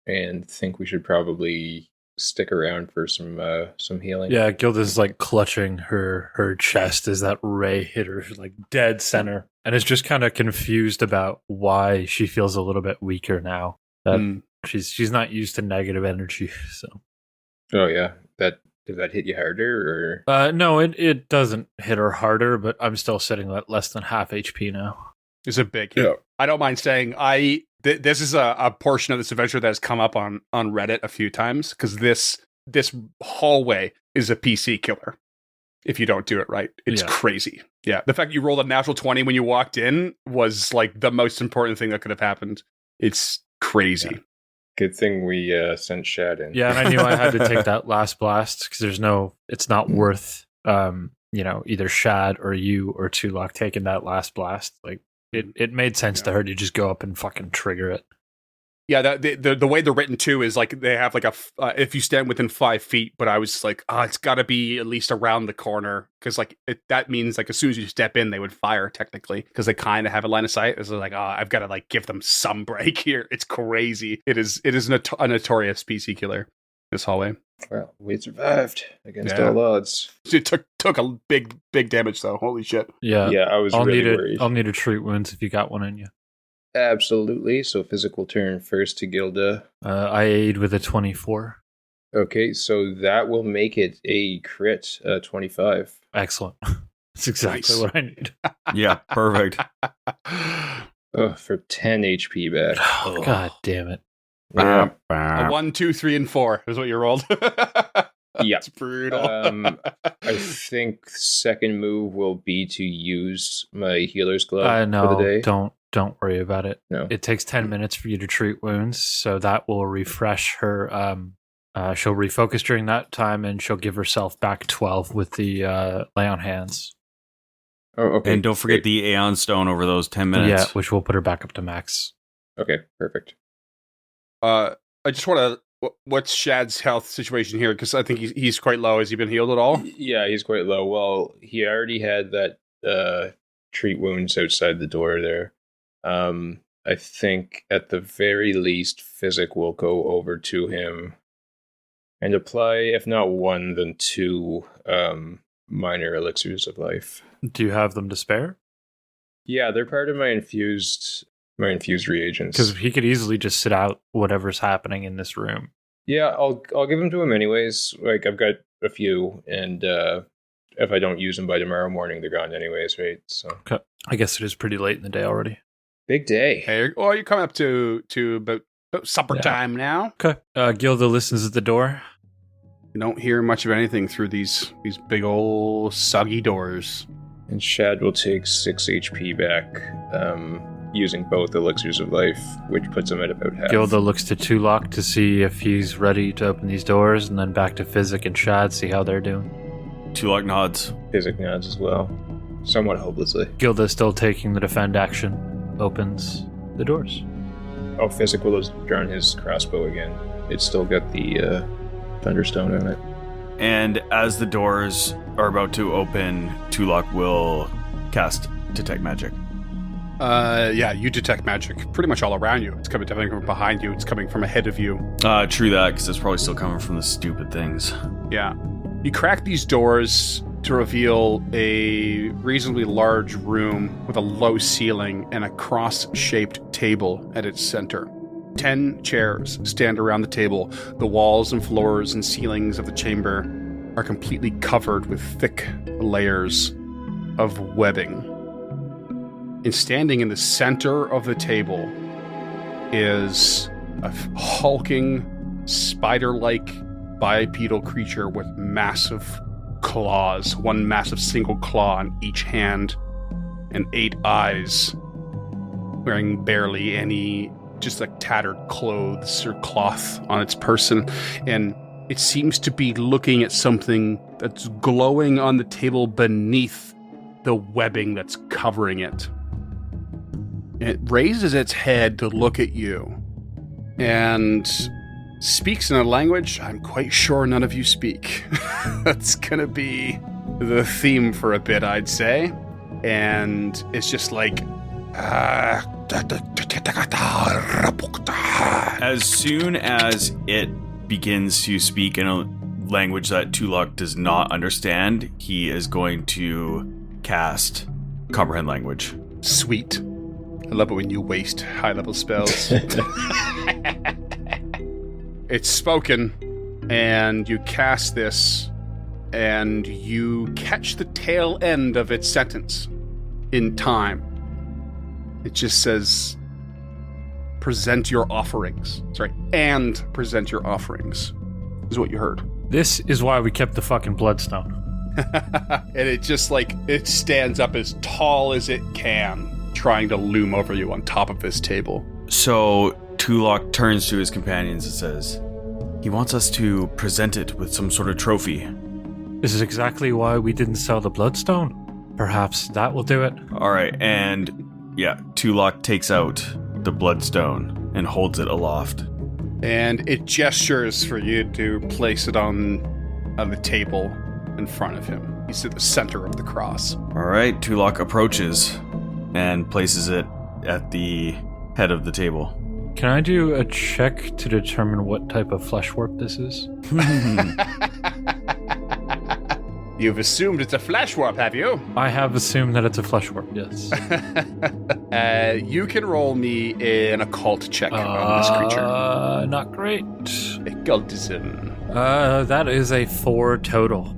and think we should probably stick around for some healing. Yeah, Gilda's like clutching her chest as that ray hit her like dead center, and is just kind of confused about why she feels a little bit weaker now. That she's not used to negative energy. So, oh yeah, did that hit you harder or? No, it doesn't hit her harder, but I'm still sitting at less than half HP now. It's a big hit. Yeah. I don't mind saying this is a portion of this adventure that has come up on Reddit a few times, because this hallway is a PC killer if you don't do it right. It's crazy. Yeah, the fact you rolled a natural 20 when you walked in was like the most important thing that could have happened. It's crazy. Yeah. Good thing we sent Shad in. Yeah, and I knew I had to take that last blast because it's not worth either Shad or you or Tulak taking that last blast. Like it made sense to her to just go up and fucking trigger it. Yeah, the way they're written too is like they have like if you stand within 5 feet, but I was like, it's got to be at least around the corner, because like that means like as soon as you step in, they would fire technically, because they kind of have a line of sight. It's like, I've got to like give them some break here. It's crazy. It is a notorious PC killer, this hallway. Well, we survived against all odds. It took a big damage though. Holy shit. Yeah, I was really worried. I'll need to treat wounds if you got one in you. Absolutely. So Physic will turn first to Gilda. I aid with a 24. Okay, so that will make it a crit, 25. Excellent. That's exactly what I need. Yeah, perfect. For 10 HP back. Oh, God damn it. Yeah. A 1, 2, 3, and 4 is what you rolled. Yeah. It's brutal. I think second move will be to use my healer's glove for the day. Don't worry about it. No. It takes 10 minutes for you to treat wounds, so that will refresh her. She'll refocus during that time, and she'll give herself back 12 with the lay on hands. Oh, okay. And don't forget the Aeon Stone over those 10 minutes. Yeah, which will put her back up to max. Okay, perfect. I just want to... What's Shad's health situation here? Because I think he's quite low. Has he been healed at all? Yeah, he's quite low. Well, he already had that treat wounds outside the door there. I think at the very least, Physic will go over to him and apply, if not 1, then 2 minor elixirs of life. Do you have them to spare? Yeah, they're part of my infused reagents. Because he could easily just sit out whatever's happening in this room. Yeah, I'll give them to him anyways. Like, I've got a few, and if I don't use them by tomorrow morning, they're gone anyways, right? So Okay. I guess it is pretty late in the day already. big day. Hey, well, you're coming up to about Oh, supper Yeah. time now. Okay. Gilda listens at the door. You don't hear much of anything through these big old soggy doors. And Shad will take 6 HP back, using both elixirs of life, which puts him at about half. Gilda looks to Tulok to see if he's ready to open these doors, and then back to Physic and Shad, see how they're doing. Tulok nods. Physic nods as well, somewhat hopelessly. Gilda still taking the defend action, opens the doors. Oh, Physic will have drawn his crossbow again. It's still got the Thunderstone on it. And as the doors are about to open, Tulok will cast Detect Magic. Yeah, you detect magic pretty much all around you. It's coming definitely from behind you. It's coming from ahead of you. True that, because it's probably still coming from the stupid things. Yeah. You crack these doors to reveal a reasonably large room with a low ceiling and a cross-shaped table at its center. 10 chairs stand around the table. The walls and floors and ceilings of the chamber are completely covered with thick layers of webbing. And standing in the center of the table is a hulking, spider-like bipedal creature with massive claws, one massive single claw on each hand, and 8 eyes, wearing barely any, just like tattered clothes or cloth on its person. And it seems to be looking at something that's glowing on the table beneath the webbing that's covering it. It raises its head to look at you and speaks in a language I'm quite sure none of you speak. That's gonna be the theme for a bit, I'd say. And it's just like... As soon as it begins to speak in a language that Tulok does not understand, he is going to cast Comprehend Language. Sweet. I love it when you waste high-level spells. It's spoken, and you cast this, and you catch the tail end of its sentence in time. It just says, present your offerings. Sorry, and present your offerings, is what you heard. This is why we kept the fucking bloodstone. And it just it stands up as tall as it can, trying to loom over you on top of this table. So Tulok turns to his companions and says, he wants us to present it with some sort of trophy. This is exactly why we didn't sell the bloodstone. Perhaps that will do it. All right, and yeah, Tulok takes out the bloodstone and holds it aloft. And it gestures for you to place it on the table in front of him. He's at the center of the cross. All right, Tulok approaches and places it at the head of the table. Can I do a check to determine what type of flesh warp this is? You've assumed it's a flesh warp, have you? I have assumed that it's a flesh warp, yes. You can roll me an occult check on this creature. Not great. Occultism. That is a 4 total.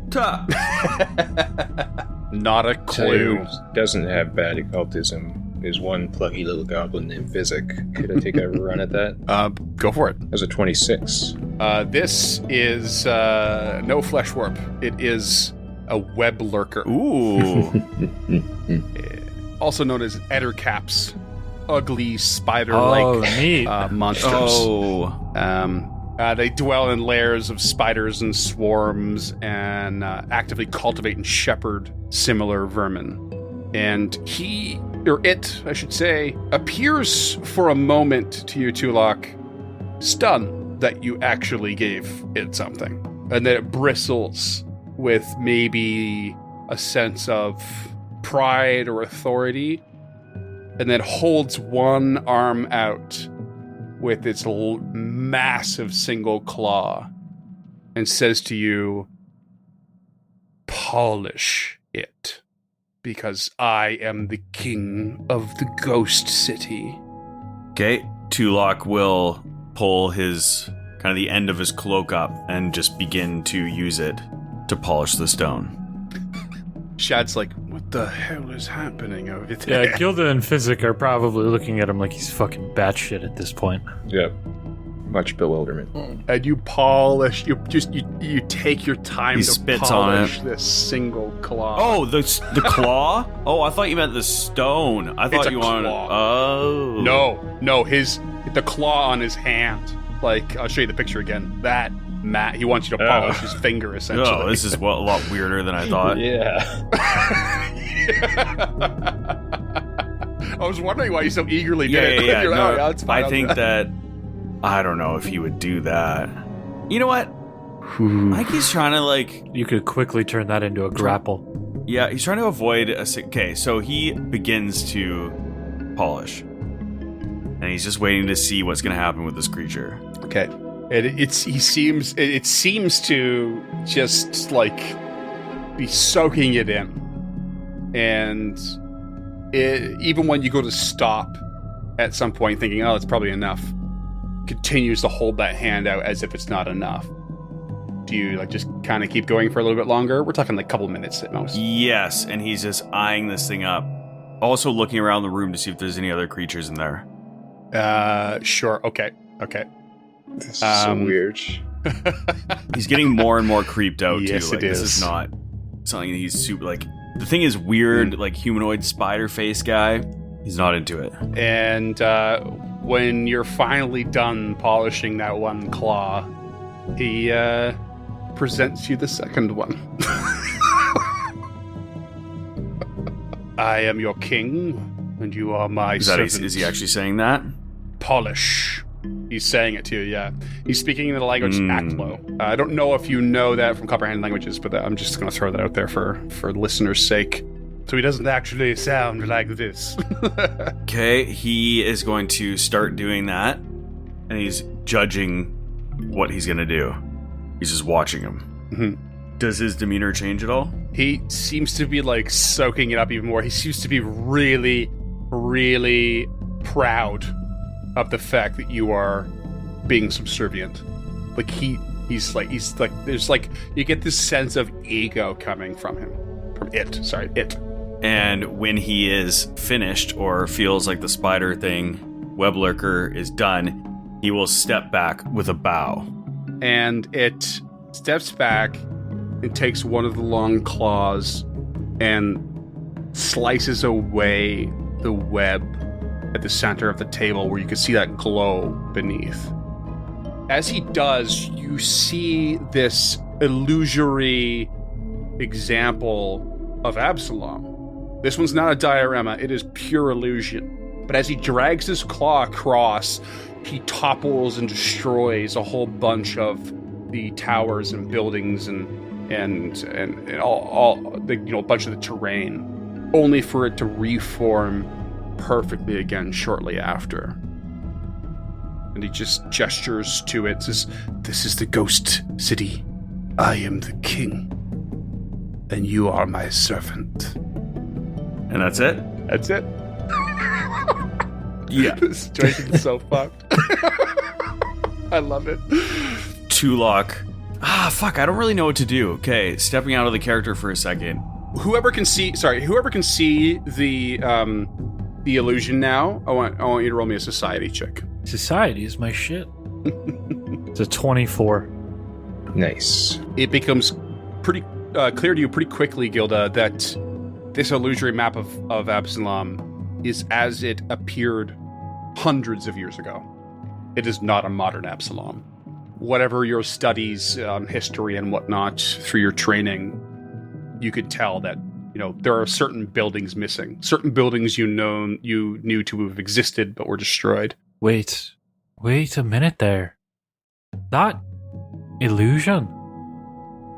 Not a clue. Who doesn't have bad occultism is one plucky little goblin named Physic. Could I take a run at that? Go for it. As a 26. This is no flesh warp. It is a web lurker. Ooh. Also known as ettercaps. Ugly spider-like neat. monsters. They dwell in layers of spiders and swarms and actively cultivate and shepherd similar vermin. And it, I should say, appears for a moment to you, Tulok, stunned that you actually gave it something. And then it bristles with maybe a sense of pride or authority, and then holds one arm out with its massive single claw and says to you, polish it, because I am the king of the ghost city. Okay, Tulok will pull his kind of the end of his cloak up and just begin to use it to polish the stone. Shad's like, what the hell is happening over there? Yeah, Gilda and Physic are probably looking at him like he's fucking batshit at this point. Yep. much bewilderment. And you polish. You take your time He to spits polish on this single claw. Oh, the claw? Oh, I thought you meant the stone. I thought a you wanted. claw. Oh, No, the claw on his hand. Like, I'll show you the picture again. That Matt, he wants you to polish his finger essentially. Oh, this is a lot weirder than I thought. Yeah. I was wondering why you so eagerly did it. Yeah. You're like, No, "Oh, yeah, it's fine, I I'll think do that I don't know if he would do that. You know what? I think he's trying to like. You could quickly turn that into a grapple. Yeah, he's trying to avoid a. Okay, so he begins to polish, and he's just waiting to see what's going to happen with this creature. Okay. It seems to just like be soaking it in, and even when you go to stop at some point, thinking, "Oh, it's probably enough," continues to hold that hand out as if it's not enough. Do you like just kind of keep going for a little bit longer? We're talking like a couple minutes at most. Yes, and he's just eyeing this thing up, also looking around the room to see if there's any other creatures in there. Sure. Okay. This is so weird. He's getting more and more creeped out Yes, too. Like it this is. is not something that he's super like. The thing is weird, like humanoid spider face guy. He's not into it. And when you're finally done polishing that one claw, he presents you the second one. I am your king, and you are my servant. Is he actually saying that? Polish. He's saying it to you, yeah. He's speaking in the language Aklo. I don't know if you know that from comprehend languages, but I'm just going to throw that out there for the listener's sake. So he doesn't actually sound like this. Okay, he is going to start doing that, and he's judging what he's going to do. He's just watching him. Mm-hmm. Does his demeanor change at all? He seems to be like soaking it up even more. He seems to be really, really proud of the fact that you are being subservient. Like he's like there's like you get this sense of ego coming from him. From it. And when he is finished or feels like the spider thing, web lurker, is done, he will step back with a bow. And it steps back and takes one of the long claws and slices away the web at the center of the table where you can see that glow beneath. As he does, you see this illusory example of Absalom. This one's not a diorama, it is pure illusion. But as he drags his claw across, he topples and destroys a whole bunch of the towers and buildings and all the, a bunch of the terrain, only for it to reform perfectly again shortly after. And he just gestures to it, says, "This is the ghost city. I am the king, and you are my servant." And that's it? That's it. Yeah. This situation is so fucked. I love it. Tulok. Fuck, I don't really know what to do. Okay, stepping out of the character for a second. Whoever can see the illusion now, I want you to roll me a society check. Society is my shit. It's a 24. Nice. It becomes pretty clear to you pretty quickly, Gilda, that this illusory map of Absalom is as it appeared hundreds of years ago. It is not a modern Absalom. Whatever your studies, history and whatnot through your training, you could tell that there are certain buildings missing. Certain buildings you knew to have existed but were destroyed. Wait a minute there. That illusion,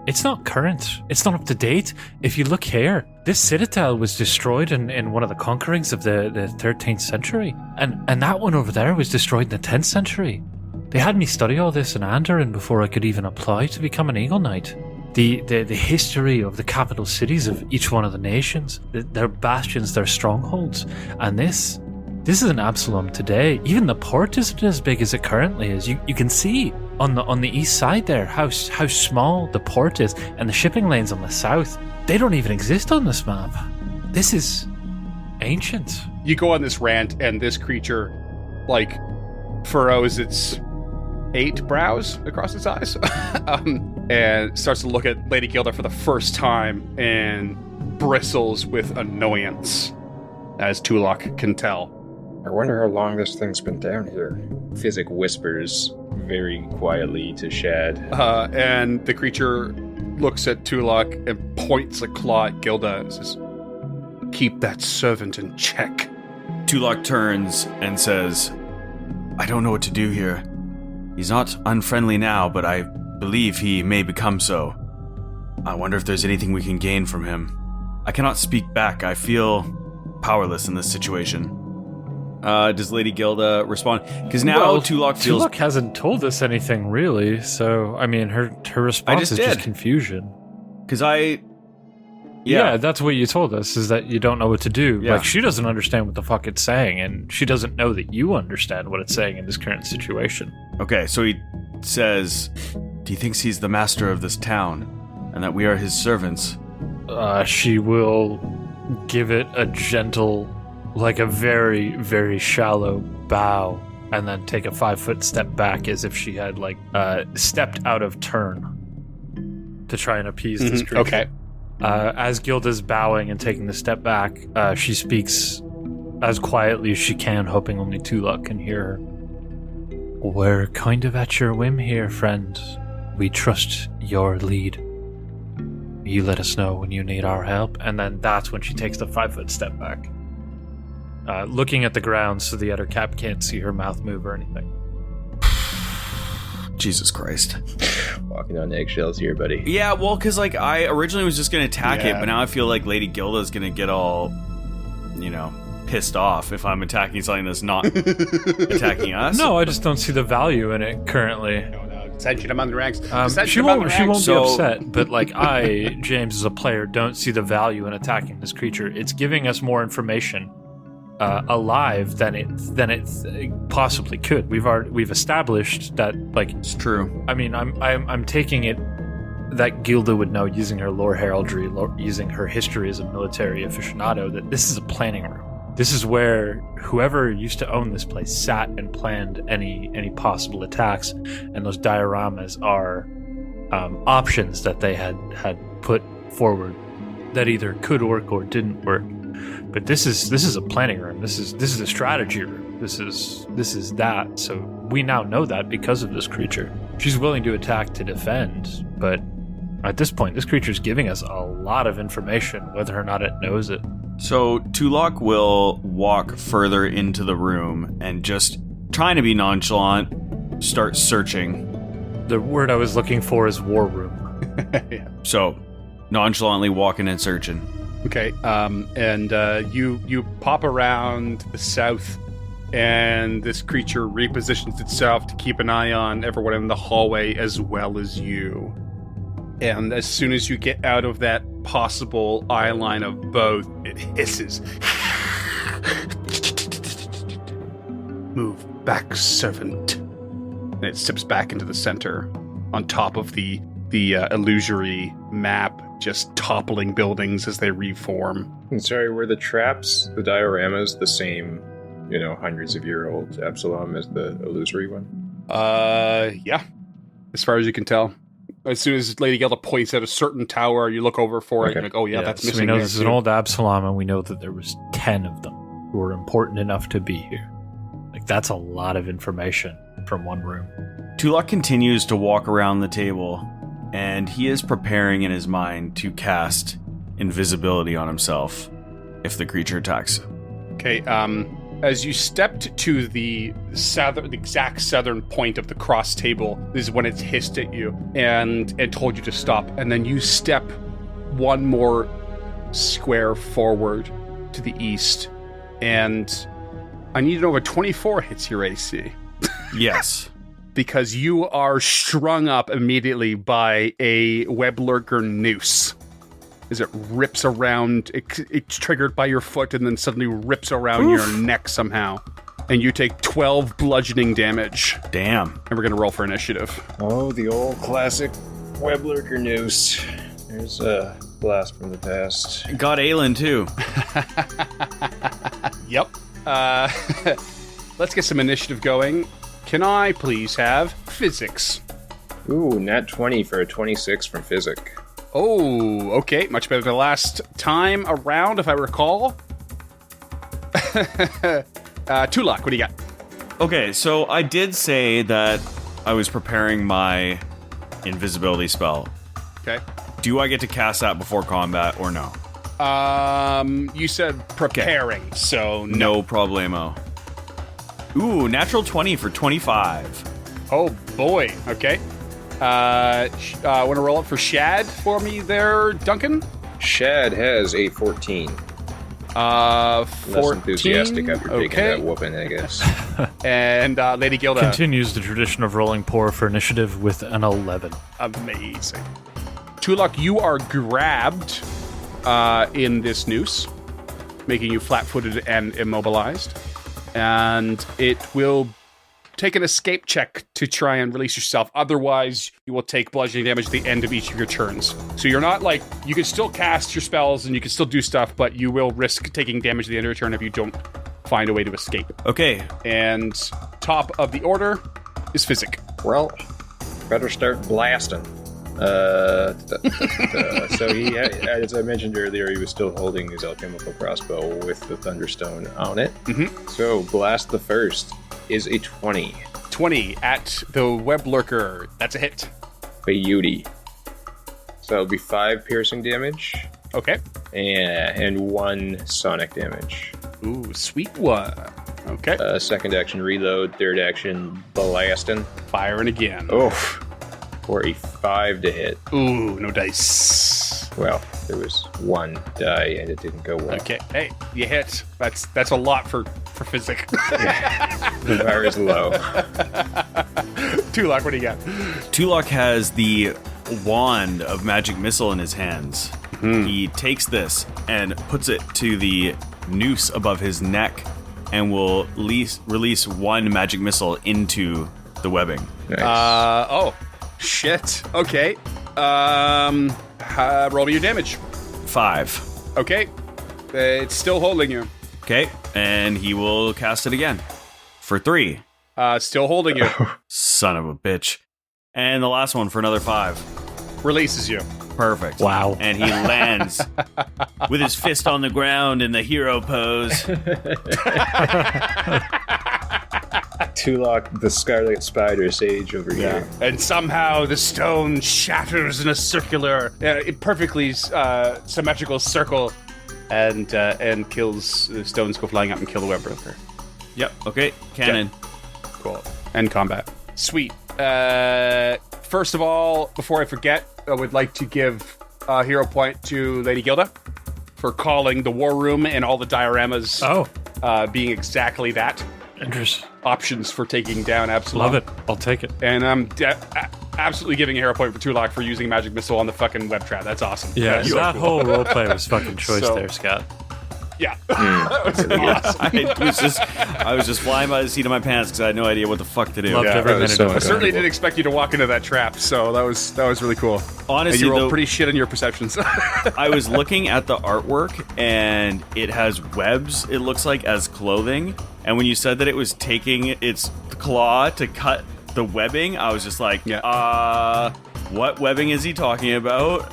it's not current. It's not up to date. If you look here, this citadel was destroyed in one of the conquerings of the 13th century. And that one over there was destroyed in the 10th century. They had me study all this in Andoran before I could even apply to become an Eagle Knight. The history of the capital cities of each one of the nations, their bastions, their strongholds. And this is an Absalom today. Even the port isn't as big as it currently is. You can see on the east side there how small the port is, and the shipping lanes on the south, they don't even exist on this map. This is ancient. You go on this rant, and this creature, furrows its 8 brows across its eyes, and starts to look at Lady Gilda for the first time and bristles with annoyance, as Tulok can tell. I wonder how long this thing's been down here. Physic whispers very quietly to Shad. And the creature looks at Tulok and points a claw at Gilda and says, "Keep that servant in check." Tulok turns and says, I don't know what to do here. He's not unfriendly now, but I believe he may become so. I wonder if there's anything we can gain from him. I cannot speak back. I feel powerless in this situation. Does Lady Gilda respond? Because now Tulok feels... Tulok hasn't told us anything, really. So, I mean, her response is just confusion. Because Yeah, that's what you told us, is that you don't know what to do. Yeah. Like, she doesn't understand what the fuck it's saying, and she doesn't know that you understand what it's saying in this current situation. Okay, so he says he thinks he's the master of this town, and that we are his servants. She will give it a gentle, like a very, very shallow bow, and then take a 5-foot step back as if she had, like, stepped out of turn to try and appease this creature. Okay. As Gilda's bowing and taking the step back, she speaks as quietly as she can, hoping only Tulok can hear her. We're kind of at your whim here, friend. We trust your lead. You let us know when you need our help. And then that's when she takes the 5-foot step back. Looking at the ground so the other cap can't see her mouth move or anything. Jesus Christ. Walking on eggshells here, buddy. Yeah, well, because, like, I originally was just going to attack it, Yeah. but now I feel like Lady Gilda's going to get all, pissed off if I'm attacking something that's not attacking us. No, I just don't see the value in it currently. No, dissension among the ranks. She won't be upset, but like I, James, as a player, don't see the value in attacking this creature. It's giving us more information alive than it possibly could. We've established that, like, It's true. I mean, I'm taking it that Gilda would know, using her lore heraldry, using her history as a military aficionado, that this is a planning room. This is where whoever used to own this place sat and planned any possible attacks, and those dioramas are options that they had put forward that either could work or didn't work. But this is a planning room. This is a strategy room. This is that. So we now know that because of this creature. She's willing to attack to defend, but at this point, this creature is giving us a lot of information, whether or not it knows it. So Tulok will walk further into the room and, just trying to be nonchalant, start searching. The word I was looking for is war room. Yeah. So nonchalantly walking and searching. Okay, and you pop around the south, and this creature repositions itself to keep an eye on everyone in the hallway as well as you. And as soon as you get out of that possible eye line of both, it hisses. Move back, servant. And it steps back into the center, on top of the illusory map, just toppling buildings as they reform. And sorry, were the traps, the dioramas, the same, hundreds of year old Absalom as the illusory one? Yeah. As far as you can tell. As soon as Lady Gilda points at a certain tower, you look over for it, Okay. and you're like, oh yeah, that's so missing. we know there, this is an too. old Absalom, and we know that there was 10 of them who were important enough to be here. Like, that's a lot of information from one room. Tulok continues to walk around the table, and he is preparing in his mind to cast invisibility on himself if the creature attacks. Okay, as you stepped to the exact southern point of the cross table, this is when it's hissed at you and told you to stop. And then you step one more square forward to the east. And I need to know if a 24 hits your AC. Yes. Because you are strung up immediately by a web lurker noose. As it rips around, it's triggered by your foot and then suddenly rips around your neck somehow. And you take 12 bludgeoning damage. Damn. And we're going to roll for initiative. Oh, the old classic web lurker noose. There's a blast from the past. Got Aelin too. Yep. Let's get some initiative going. can I please have physics? Ooh, nat 20 for a 26 from physic. Oh, okay. Much better than last time around, if I recall. Tulak, what do you got? Okay, so I did say that I was preparing my invisibility spell. Okay. Do I get to cast that before combat or no? You said preparing, so No problemo. Ooh, natural 20 for 25. Oh boy. Okay. Want to roll up for Shad for me there, Duncan? Shad has a 14. 14. Less enthusiastic after taking Okay. that whooping, I guess. And Lady Gilda. Continues the tradition of rolling poor for initiative with an 11. Amazing. Tulak, you are grabbed in this noose, making you flat-footed and immobilized. And it will take an escape check to try and release yourself. Otherwise, you will take bludgeoning damage at the end of each of your turns. So you're not like, you can still cast your spells and you can still do stuff, but you will risk taking damage at the end of your turn if you don't find a way to escape. Okay, And top of the order is Physic. Well, better start blasting. So he, as I mentioned earlier, he was still holding his alchemical crossbow with the thunderstone on it. Mhm. So blast the first is a 20. 20 at the web lurker. That's a hit. Beauty. So it'll be 5 piercing damage Okay. and 1 sonic damage. Ooh, sweet one. Okay. Second action reload, third action blasting. Firing again. Oh, for a 5 to hit. Ooh, no dice. Well, there was 1 die and it didn't go well. Okay. Hey, you hit. That's a lot for Physic. The bar is low. Tulak, what do you got? Tulak has the wand of magic missile in his hands. He takes this and puts it to the noose above his neck and will release 1 magic missile into the webbing. Nice. Oh, shit. Okay. Roll me your damage. 5. Okay. It's still holding you. Okay, and he will cast it again for 3. Still holding you. Son of a bitch. And the last one for another 5. Releases you. Perfect. Wow. And he lands with his fist on the ground in the hero pose. Tulak, the Scarlet Spider Sage over here. And somehow the stone shatters in a circular, perfectly symmetrical circle, and kills the stones go flying up and kill the web broker. Yep, okay, cannon. Cool. End combat. Sweet. First of all, before I forget, I would like to give a hero point to Lady Gilda for calling the war room and all the dioramas being exactly that. Interesting. Options for taking down Absalom. Love it. I'll take it. And I'm absolutely giving a hero point for Tulak for using magic missile on the fucking web trap. That's awesome. Yeah, That's so that cool. whole roleplay was fucking choice So- there, Scott. Yeah. That was awesome. I was just flying by the seat of my pants because I had no idea what the fuck to do. Loved every that was minute so of I it. certainly didn't expect you to walk into that trap, so that was really cool. And Honestly, you rolled though, pretty shit in your perceptions. I was looking at the artwork and it has webs, it looks like, as clothing. And when you said that it was taking its claw to cut the webbing, I was just like, what webbing is he talking about?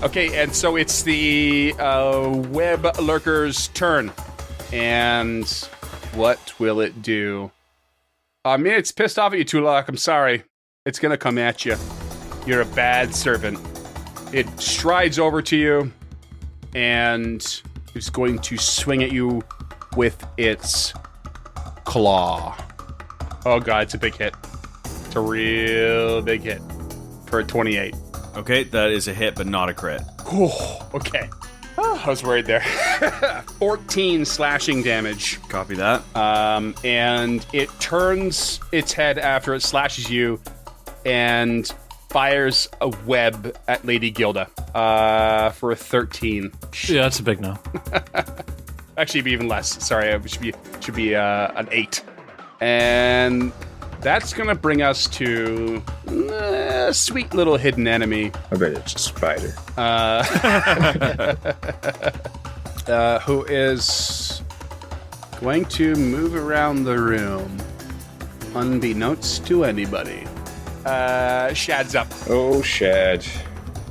Okay, and so it's the web lurker's turn. And what will it do? I mean, it's pissed off at you, Tulak. I'm sorry. It's going to come at you. You're a bad servant. It strides over to you and is going to swing at you with its claw. Oh, God, it's a big hit. It's a real big hit for a 28. Okay, that is a hit, but not a crit. Okay. Oh, I was worried there. 14 slashing damage. Copy that. And it turns its head after it slashes you and fires a web at Lady Gilda for a 13. Yeah, that's a big no. Actually, it'd be even less. Sorry, it should be an 8. And that's going to bring us to a sweet little hidden enemy. I bet it's a spider. Who is going to move around the room unbeknownst to anybody. Shad's up. Oh, Shad.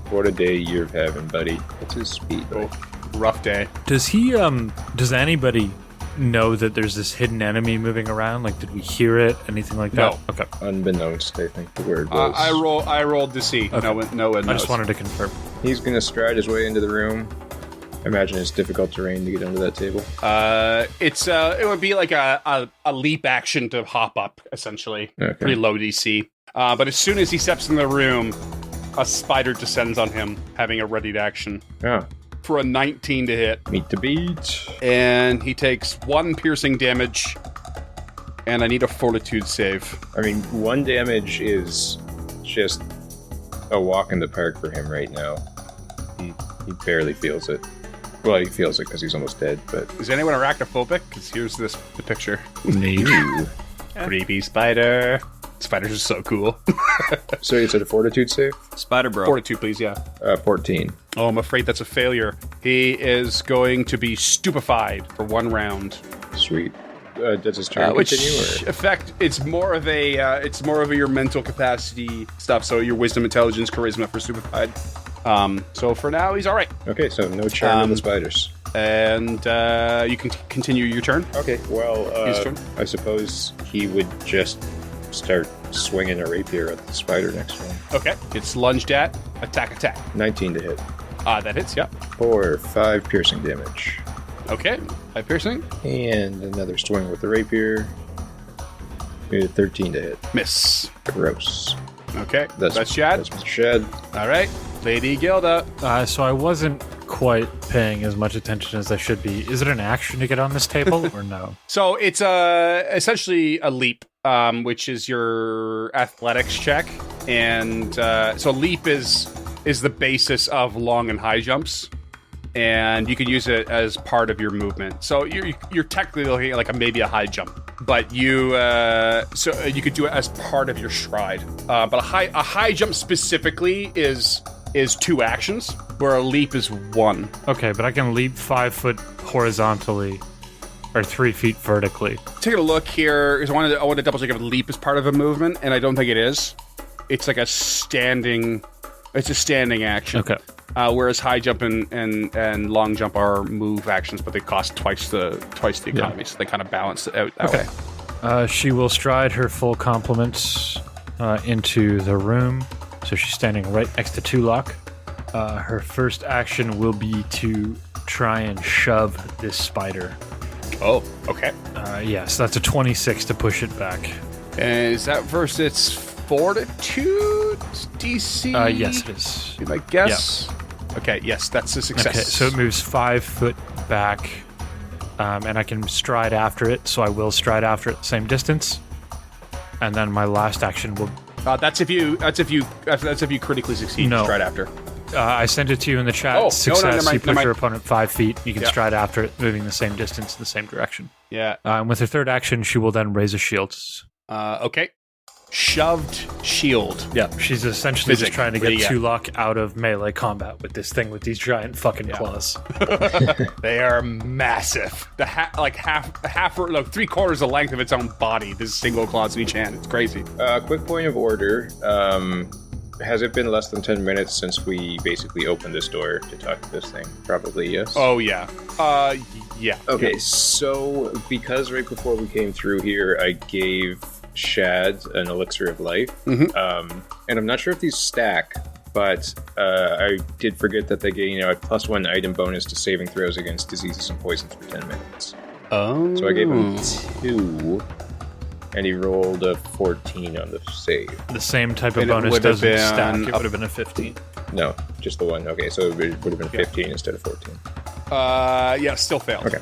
What a day you're having, buddy. What's his speed? Oh, rough day. Does anybody know that there's this hidden enemy moving around? Like, did we hear it? Anything like that? No. Okay. Unbeknownst, I think the word was. I rolled to see. Okay. No one knows. I just wanted to confirm. He's going to stride his way into the room. I imagine it's difficult terrain to get under that table. It would be like a leap action to hop up, essentially. Okay. Pretty low DC. But as soon as he steps in the room, a spider descends on him, having a readied action Oh, for a 19 to hit. meet the beat. And he takes 1 piercing damage, and I need a fortitude save. I mean, 1 damage is just a walk in the park for him right now. He barely feels it. Well, he feels it because he's almost dead, but... Is anyone arachnophobic? Because here's the picture. Ooh. Creepy spider. Spiders are so cool. So it's a fortitude save? Spider bro. Fortitude, please, yeah. 14. Oh, I'm afraid that's a failure. He is going to be stupefied for 1 round. Sweet. Does his turn Which continue? Or? effect? It's more of your mental capacity stuff. So your wisdom, intelligence, charisma for stupefied. So for now, he's all right. Okay, so no charm of the spiders. And you can continue your turn. Okay, well, His turn. I suppose he would just start swinging a rapier at the spider next to him. Okay, it's lunged at. Attack. 19 to hit. That hits. Yeah. For 5 piercing damage. Okay. 5 piercing. And another swing with the rapier. 13 to hit. Miss. Gross. Okay. That's Shad. That's Mr. Shad. All right. Lady Gilda. So I wasn't quite paying as much attention as I should be. Is it an action to get on this table or no? So it's essentially a leap, which is your athletics check, and so leap is the basis of long and high jumps, and you can use it as part of your movement. So you're technically looking at like maybe a high jump, but you could do it as part of your stride. But a high jump specifically is 2 actions, where a leap is 1. Okay, but I can leap 5 foot horizontally or 3 feet vertically. Taking a look here, because I want to double check if leap is part of a movement, and I don't think it is. It's like a standing action. Okay. Whereas high jump and long jump are move actions, but they cost twice the economy, so they kind of balance it out that way. She will stride her full complement into the room. So she's standing right next to Tulok. Her first action will be to try and shove this spider. Oh, okay. Yes, that's a 26 to push it back. And is that versus its fortitude DC? Yes, it is. Be my guess. Yeah. Okay, yes, that's a success. Okay, so it moves 5 foot back, and I can stride after it. So I will stride after it the same distance, and then my last action will. That's if you critically succeed. No. Stride after. I sent it to you in the chat. Oh, Success. no, never mind, You push never mind. your opponent 5 feet. You can Yeah. stride after it, moving the same distance in the same direction. Yeah. And with her third action, she will then raise a shield. Okay. Shoved shield. Yeah, she's essentially Physic. just trying to What do get you Tulok out of melee combat with this thing with these giant fucking claws. They are massive. The half, 3/4 the length of its own body. This single claws in each hand. It's crazy. Quick point of order. Has it been less than 10 minutes since we basically opened this door to talk to this thing? Probably yes. Oh yeah. Yeah. Okay, so because right before we came through here, I gave Shad an elixir of life. Mhm. And I'm not sure if these stack, but I did forget that they get a +1 item bonus to saving throws against diseases and poisons for 10 minutes. Oh. So I gave him 2, and he rolled a 14 on the save. The same type of And it bonus would have doesn't been stack. It up- would have been a 15. No, just the one. Okay, so it would have been 15 instead of 14. Yeah, still failed. Okay.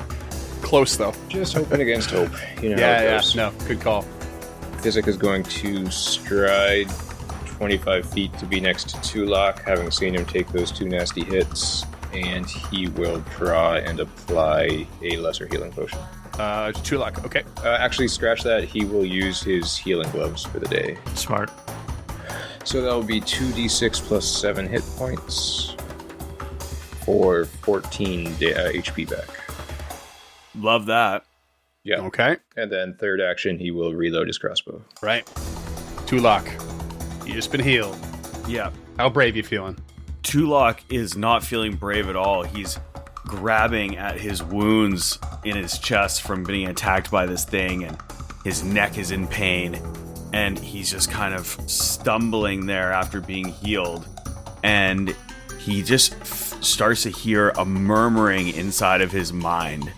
Close though. Just hoping against hope. You know how Yeah, it yeah. goes. No, good call. Physic is going to stride 25 feet to be next to Tulok, having seen him take those 2 nasty hits, and he will draw and apply a lesser healing potion. 2 luck. Okay. Actually, scratch that. He will use his healing gloves for the day. Smart. So that will be 2d6 plus 7 hit points for 14 HP back. Love that. Yeah. Okay. And then third action, he will reload his crossbow. Right. Tulok, you just been healed. Yeah. How brave you feeling? Tulok is not feeling brave at all. He's grabbing at his wounds in his chest from being attacked by this thing, and his neck is in pain, and he's just kind of stumbling there after being healed, and he just starts to hear a murmuring inside of his mind.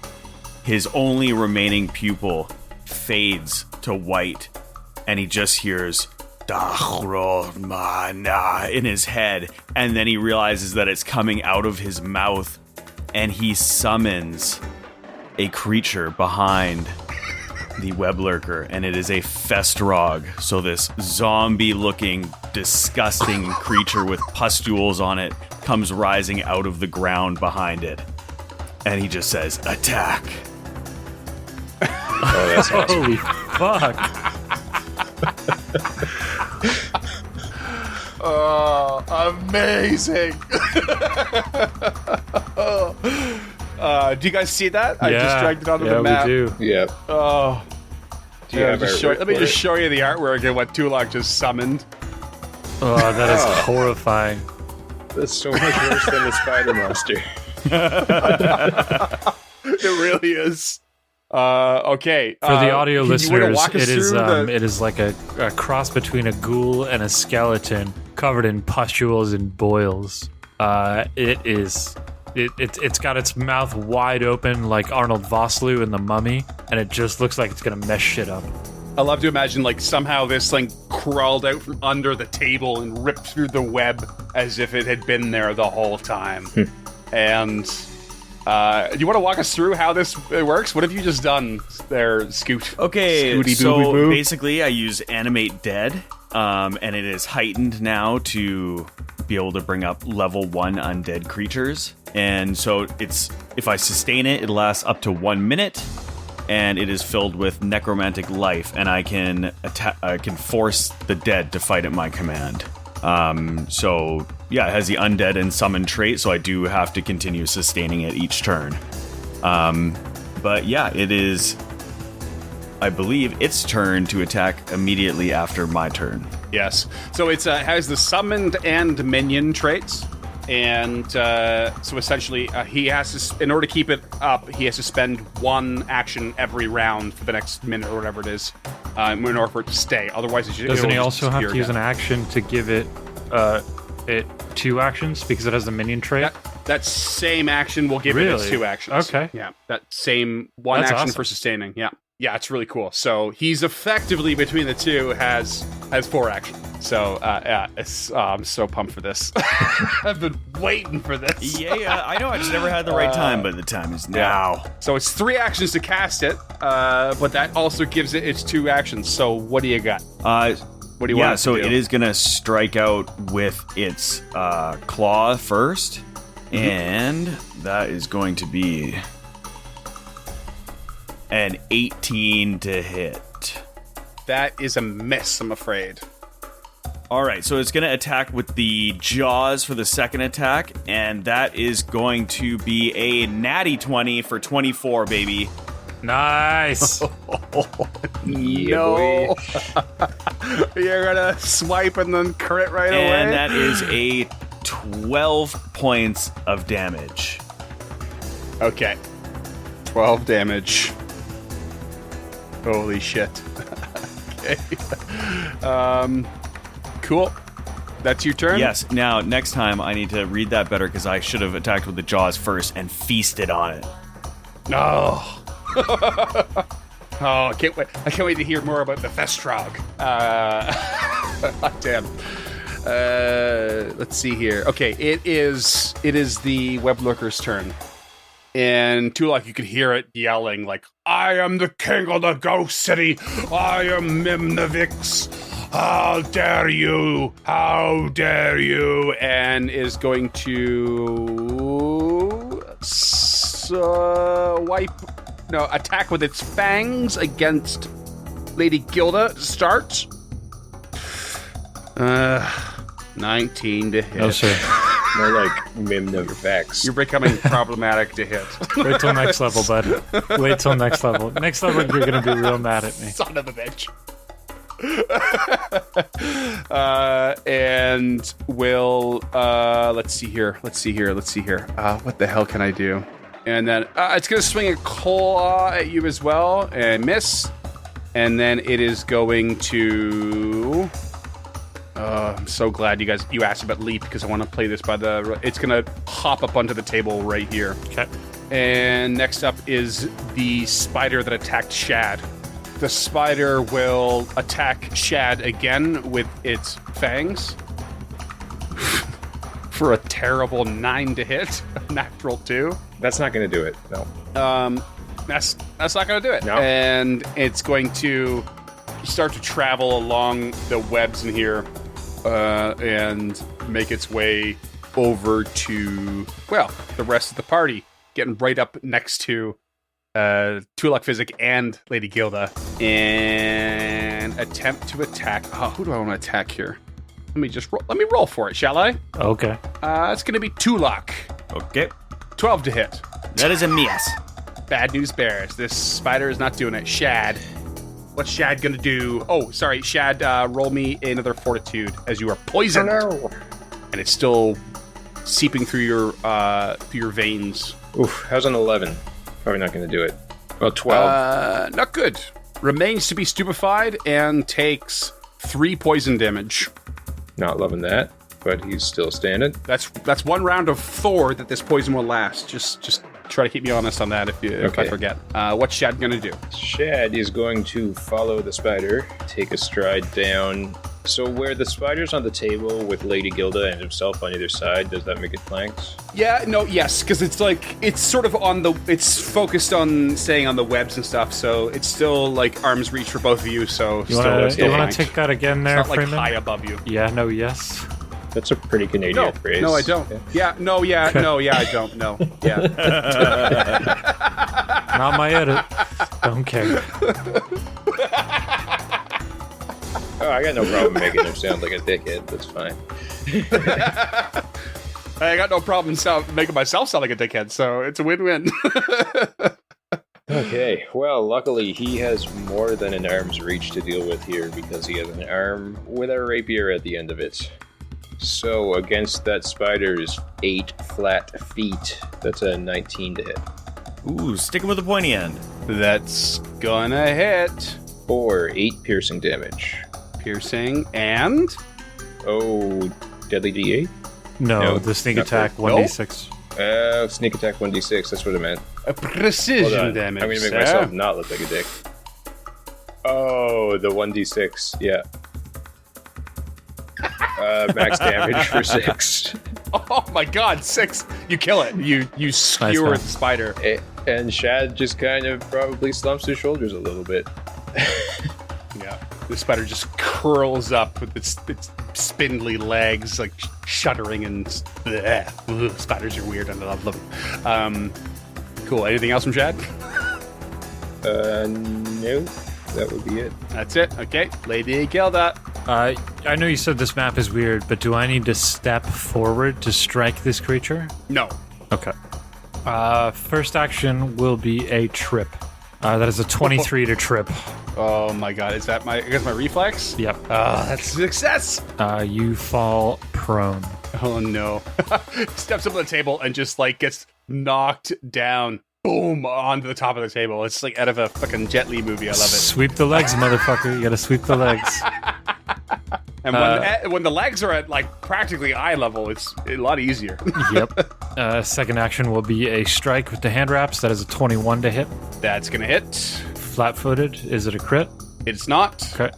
His only remaining pupil fades to white, and he just hears Dachromana in his head, and then he realizes that it's coming out of his mouth, and he summons a creature behind the web lurker, and it is a Festrog. So this zombie-looking, disgusting creature with pustules on it comes rising out of the ground behind it, and he just says, "Attack!" Oh, that's awesome. Holy fuck. Oh, amazing. Do you guys see that? I just dragged it onto the map. We do. Yeah. Oh. Do you have artwork Let me for just it? show you the artwork and what Tulok just summoned. Oh, that is horrifying. That's so much worse than the spider monster. It really is. Okay. For the audio you wanna listeners, walk us it is through it is like a cross between a ghoul and a skeleton covered in pustules and boils. It's got its mouth wide open like Arnold Vosloo in The Mummy, and it just looks like it's gonna mess shit up. I love to imagine like somehow this thing crawled out from under the table and ripped through the web as if it had been there the whole time. And do you want to walk us through how this works? What have you just done there, Scoot? Okay, Scooty so Boo-Boo-Boo? basically I use Animate Dead, and it is heightened now to be able to bring up level 1 undead creatures. And so if I sustain it, it lasts up to 1 minute, and it is filled with necromantic life, and I can force the dead to fight at my command. So yeah, it has the undead and summon trait, so I do have to continue sustaining it each turn. But yeah, it is, I believe, its turn to attack immediately after my turn. Yes. So it has the summoned and minion traits. And so essentially, he has to, in order to keep it up, he has to spend one action every round for the next minute or whatever it is, in order for it to stay. Otherwise, Doesn't he also have to use an action to give it 2 actions because it has the minion trait? That same action will give it its 2 actions. Okay. Yeah. That same one That's action awesome. for sustaining. Yeah. Yeah, it's really cool. So he's effectively between the two has 4 actions. So yeah, I'm so pumped for this. I've been waiting for this. Yeah, I know. I just never had the right time, but the time is now. So it's 3 actions to cast it, but that also gives it its 2 actions. So what do you got? What do you want? Yeah, it to so do? it is gonna strike out with its claw first, and that is going to be an 18 to hit. That is a miss, I'm afraid. All right, so it's going to attack with the jaws for the second attack, and that is going to be a natty 20 for 24, baby. Nice. No. You're gonna swipe and then crit right away. And that is a 12 points of damage. Okay. 12 damage. Holy shit. Okay. Cool. That's your turn? Yes, now, next time I need to read that better because I should have attacked with the jaws first and feasted on it. No. Oh, I can't wait. I can't wait to hear more about the Festrog. Damn. Let's see here. Okay, it is the web lurker's turn. And Tulok, you could hear it yelling like, "I am the king of the ghost city. I am Mimnavix. How dare you? How dare you?" And is going to attack with its fangs against Lady Gilda to start. 19 to hit. No, sir. More like Mim never vex. You're becoming problematic to hit. Wait till next level, bud. Wait till next level. Next level, you're gonna be real mad at me. Son of a bitch. And we'll let's see here. What the hell can I do? And then it's gonna swing a claw at you as well and miss. And then it is going to. I'm so glad you asked about leap because I want to play this by the. It's gonna hop up onto the table right here. Okay. And next up is the spider that attacked Shad. The spider will attack Shad again with its fangs for a terrible 9 to hit, natural 2. That's not going to do it. No. That's not going to do it. No. And it's going to start to travel along the webs in here and make its way over to the rest of the party, getting right up next to Tulak Physic and Lady Gilda, and attempt to attack. Oh, who do I want to attack here? Let me roll for it, shall I? Okay. It's going to be Tulak. Okay. 12 to hit. That is a miss. Bad news bears. This spider is not doing it. Shad. What's Shad going to do? Oh, sorry, Shad, roll me another fortitude as you are poisoned. Oh no. And it's still seeping through your veins. Oof, how's an 11? Probably not going to do it. Well, 12. Not good. Remains to be stupefied and takes 3 poison damage. Not loving that, but he's still standing. That's 1 round of 4 that this poison will last. Just try to keep me honest on that if I forget. What's Shad gonna do? Shad is going to follow the spider, take a stride down. So where the spider's on the table with Lady Gilda and himself on either side, does that make it flanks? Yes, because it's sort of it's focused on staying on the webs and stuff, so it's still like arm's reach for both of you, so You want to take that again there, it's not like Freeman? high above you. Yeah, no, yes. That's a pretty Canadian phrase. No, I don't. Yeah, I don't. No, yeah. Not my edit. Don't care. Oh, I got no problem making him sound like a dickhead. That's fine. I got no problem making myself sound like a dickhead, so it's a win-win. Okay, well, luckily he has more than an arm's reach to deal with here because he has an arm with a rapier at the end of it. So against that spider's 8 flat feet, that's a 19 to hit. Ooh, sticking with the pointy end. That's gonna hit. Or 8 piercing damage. Piercing and Oh, deadly D8? No, the sneak not attack good. 1d6. Sneak attack 1d6, that's what I meant. a Hold precision on. damage. I'm gonna make sir. myself not look like a dick. Oh, the 1d6, yeah. Max damage for 6. Oh my god, 6! You kill it. You skewer man. the spider. And Shad just kind of probably slumps his shoulders a little bit. Yeah. The spider just curls up with its spindly legs, like shuddering and bleh. Ugh, spiders are weird and I love them. Cool. Anything else from Shad? No. That would be it. That's it. Okay. Lady Gilda. I know you said this map is weird, but do I need to step forward to strike this creature? No. Okay. First action will be a trip. That is a 23 to trip. Oh my god. Is that my reflex? Yep. That's a success. You fall prone. Oh no. Steps up on the table and just like gets knocked down. Boom, onto the top of the table. It's like out of a fucking Jet Li movie. I love it. Sweep the legs, motherfucker. You gotta sweep the legs. And when the legs are at like practically eye level, it's a lot easier. Yep. Second action will be a strike with the hand wraps. That is a 21 to hit. That's gonna hit. Flat-footed. Is it a crit? It's not. Okay.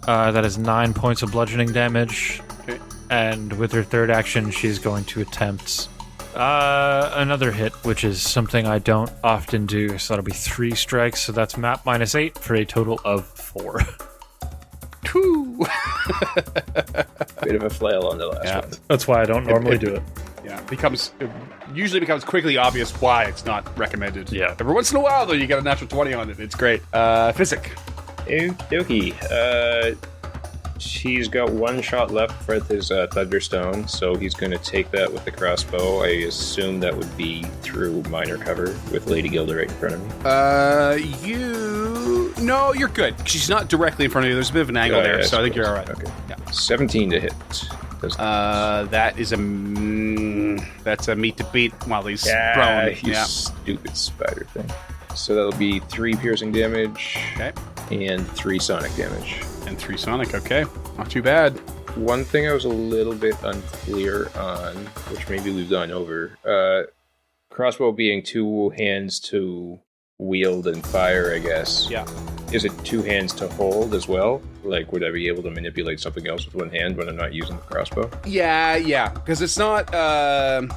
That is 9 points of bludgeoning damage. Okay. And with her third action, she's going to attempt another hit, which is something I don't often do. So that'll be 3 strikes. So that's map minus 8 for a total of 4. Whew. Bit of a flail on the last one. That's why I don't normally do it. Yeah, it usually becomes quickly obvious why it's not recommended. Yeah. Every once in a while, though, you get a natural 20 on it. It's great. Physic. Okie dokie. He's got one shot left with his Thunderstone, so he's going to take that with the crossbow. I assume that would be through minor cover with Lady Gilda right in front of me. No, you're good. She's not directly in front of you. There's a bit of an angle there, so I think you're all right. Okay. Yeah. 17 to hit. That's a meat to beat while he's prone. You stupid spider thing. So that'll be 3 piercing damage. Okay. And 3 sonic damage. And 3 sonic, okay. Not too bad. One thing I was a little bit unclear on, which maybe we've gone over, crossbow being 2 hands to wield and fire, I guess. Yeah. Is it 2 hands to hold as well? Like, would I be able to manipulate something else with 1 hand when I'm not using the crossbow? Yeah. Because it's not. I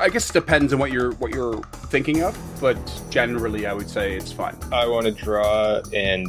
guess it depends on what you're thinking of, but generally, I would say it's fine. I want to draw and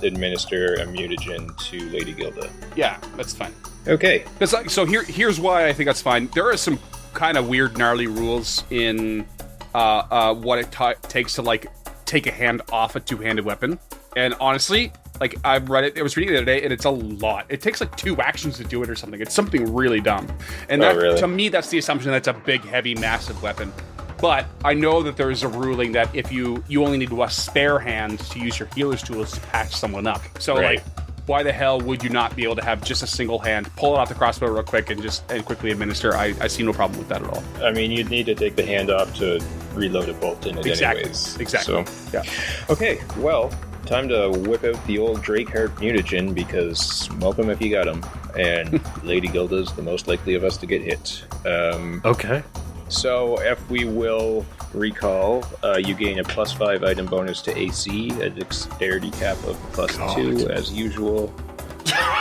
administer a mutagen to Lady Gilda. Yeah, that's fine. Okay. So here's why I think that's fine. There are some kind of weird, gnarly rules in what it takes to like take a hand off a 2-handed weapon, and honestly, like I was reading it the other day, and it's a lot. It takes like 2 actions to do it or something. It's something really dumb, and to me, that's the assumption that's a big, heavy, massive weapon. But I know that there is a ruling that if you only need a spare hand to use your healer's tools to patch someone up. So like, why the hell would you not be able to have just a single hand, pull it off the crossbow real quick, and quickly administer? I see no problem with that at all. I mean, you'd need to take the hand off to reload a bolt in it anyways. Exactly. So, yeah. Okay, well, time to whip out the old Drakeheart mutagen, because smoke him if you got him. And Lady Gilda's the most likely of us to get hit. Okay. So, if we will recall, you gain a +5 item bonus to AC, a dexterity cap of +2 as usual,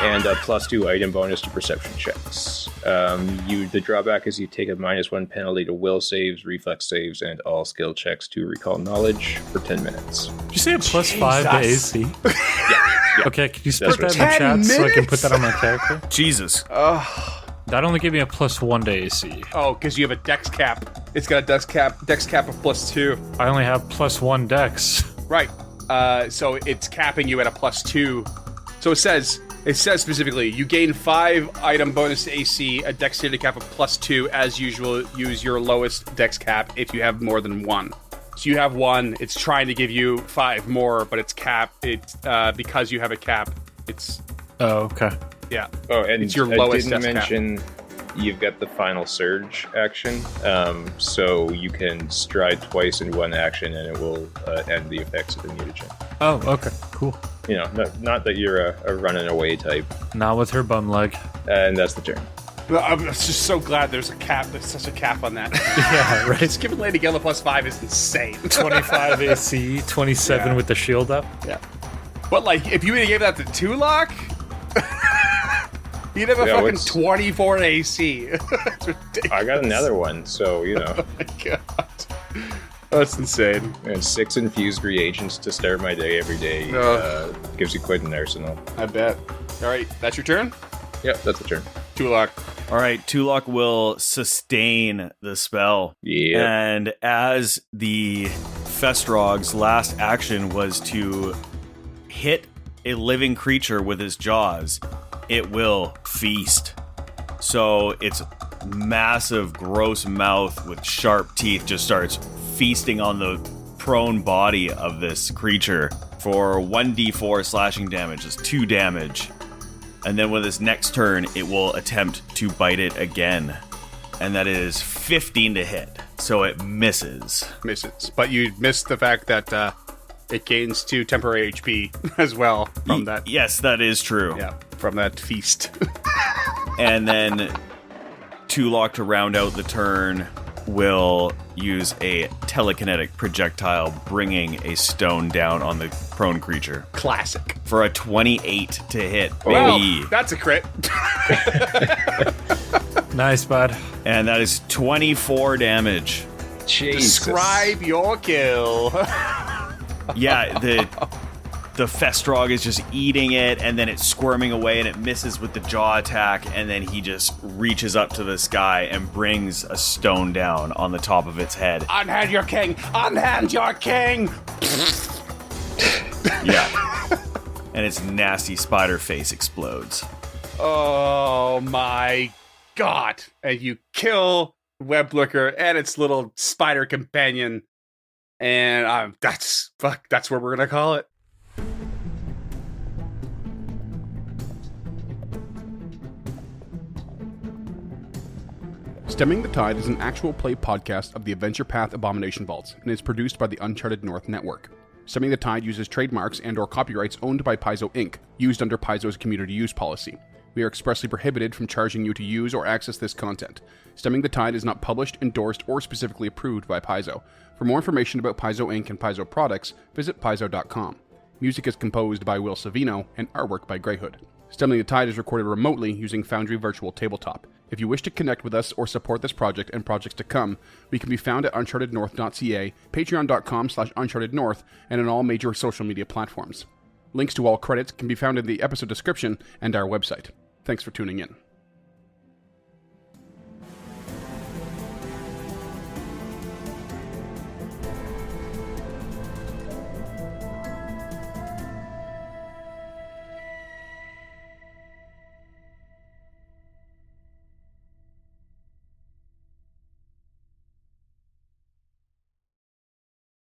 and a +2 item bonus to perception checks. The drawback is you take a -1 penalty to will saves, reflex saves, and all skill checks to recall knowledge for 10 minutes. Did you say a +5 to AC? Yeah. Okay, can you split that in the 10 chat so I can minutes? put that on my character? Jesus. That only gave me a +1 to AC. Oh, because you have a dex cap. It's got a dex cap of +2. I only have +1 dex. Right. So it's capping you at a +2. So it says specifically, you gain 5 item bonus to AC, a dexterity cap of +2. As usual, use your lowest dex cap if you have more than 1. So you have 1. It's trying to give you 5 more, but it's capped. It's because you have a cap. It's okay. Yeah. Oh, and it's your lowest I didn't dex cap. mention you've got the final surge action, so you can stride twice in one action, and it will end the effects of the mutagen. Oh, okay, cool. You know, not that you're a running away type. Not with her bum leg. And that's the turn. Well, I'm just so glad there's a cap. There's such a cap on that. Yeah, right. Just giving Lady Gilda +5 is insane. 25 AC, 27 with the shield up. Yeah. But like, if you would have gave that to Tulak, you'd have a fucking 24 AC. It's ridiculous. I got another one, so you know. Oh my god. That's insane. And 6 infused reagents to start my day every day gives you quite an arsenal. I bet. All right, that's your turn? Yep, that's the turn. Tulak. All right, Tulok will sustain the spell. Yeah. And as the Festrog's last action was to hit a living creature with his jaws, it will feast. So its massive, gross mouth with sharp teeth just starts feasting on the prone body of this creature for 1d4 slashing damage. It's 2 damage. And then with its next turn, it will attempt to bite it again. And that is 15 to hit. So it misses. Misses. But you missed the fact that it gains 2 temporary HP as well from that. Yes, that is true. Yeah, from that feast. And then Tulok, to round out the turn, will use a telekinetic projectile, bringing a stone down on the prone creature. Classic. For a 28 to hit, Well, baby. that's a crit. Nice, bud. And that is 24 damage. Jesus. Describe your kill. Yeah, the Festrog is just eating it, and then it's squirming away, and it misses with the jaw attack, and then he just reaches up to the sky and brings a stone down on the top of its head. Unhand your king! Unhand your king! Yeah. and its nasty spider face explodes. Oh my god. And you kill Weblooker and its little spider companion. And that's what we're gonna call it. Stemming the Tide is an actual play podcast of the Adventure Path Abomination Vaults and is produced by the Uncharted North Network. Stemming the Tide uses trademarks and/or copyrights owned by Paizo Inc., used under Paizo's community use policy. We are expressly prohibited from charging you to use or access this content. Stemming the Tide is not published, endorsed, or specifically approved by Paizo. For more information about Paizo Inc. and Paizo products, visit paizo.com. Music is composed by Will Savino and artwork by Greyhood. Stemming the Tide is recorded remotely using Foundry Virtual Tabletop. If you wish to connect with us or support this project and projects to come, we can be found at unchartednorth.ca, patreon.com/unchartednorth, and on all major social media platforms. Links to all credits can be found in the episode description and our website. Thanks for tuning in.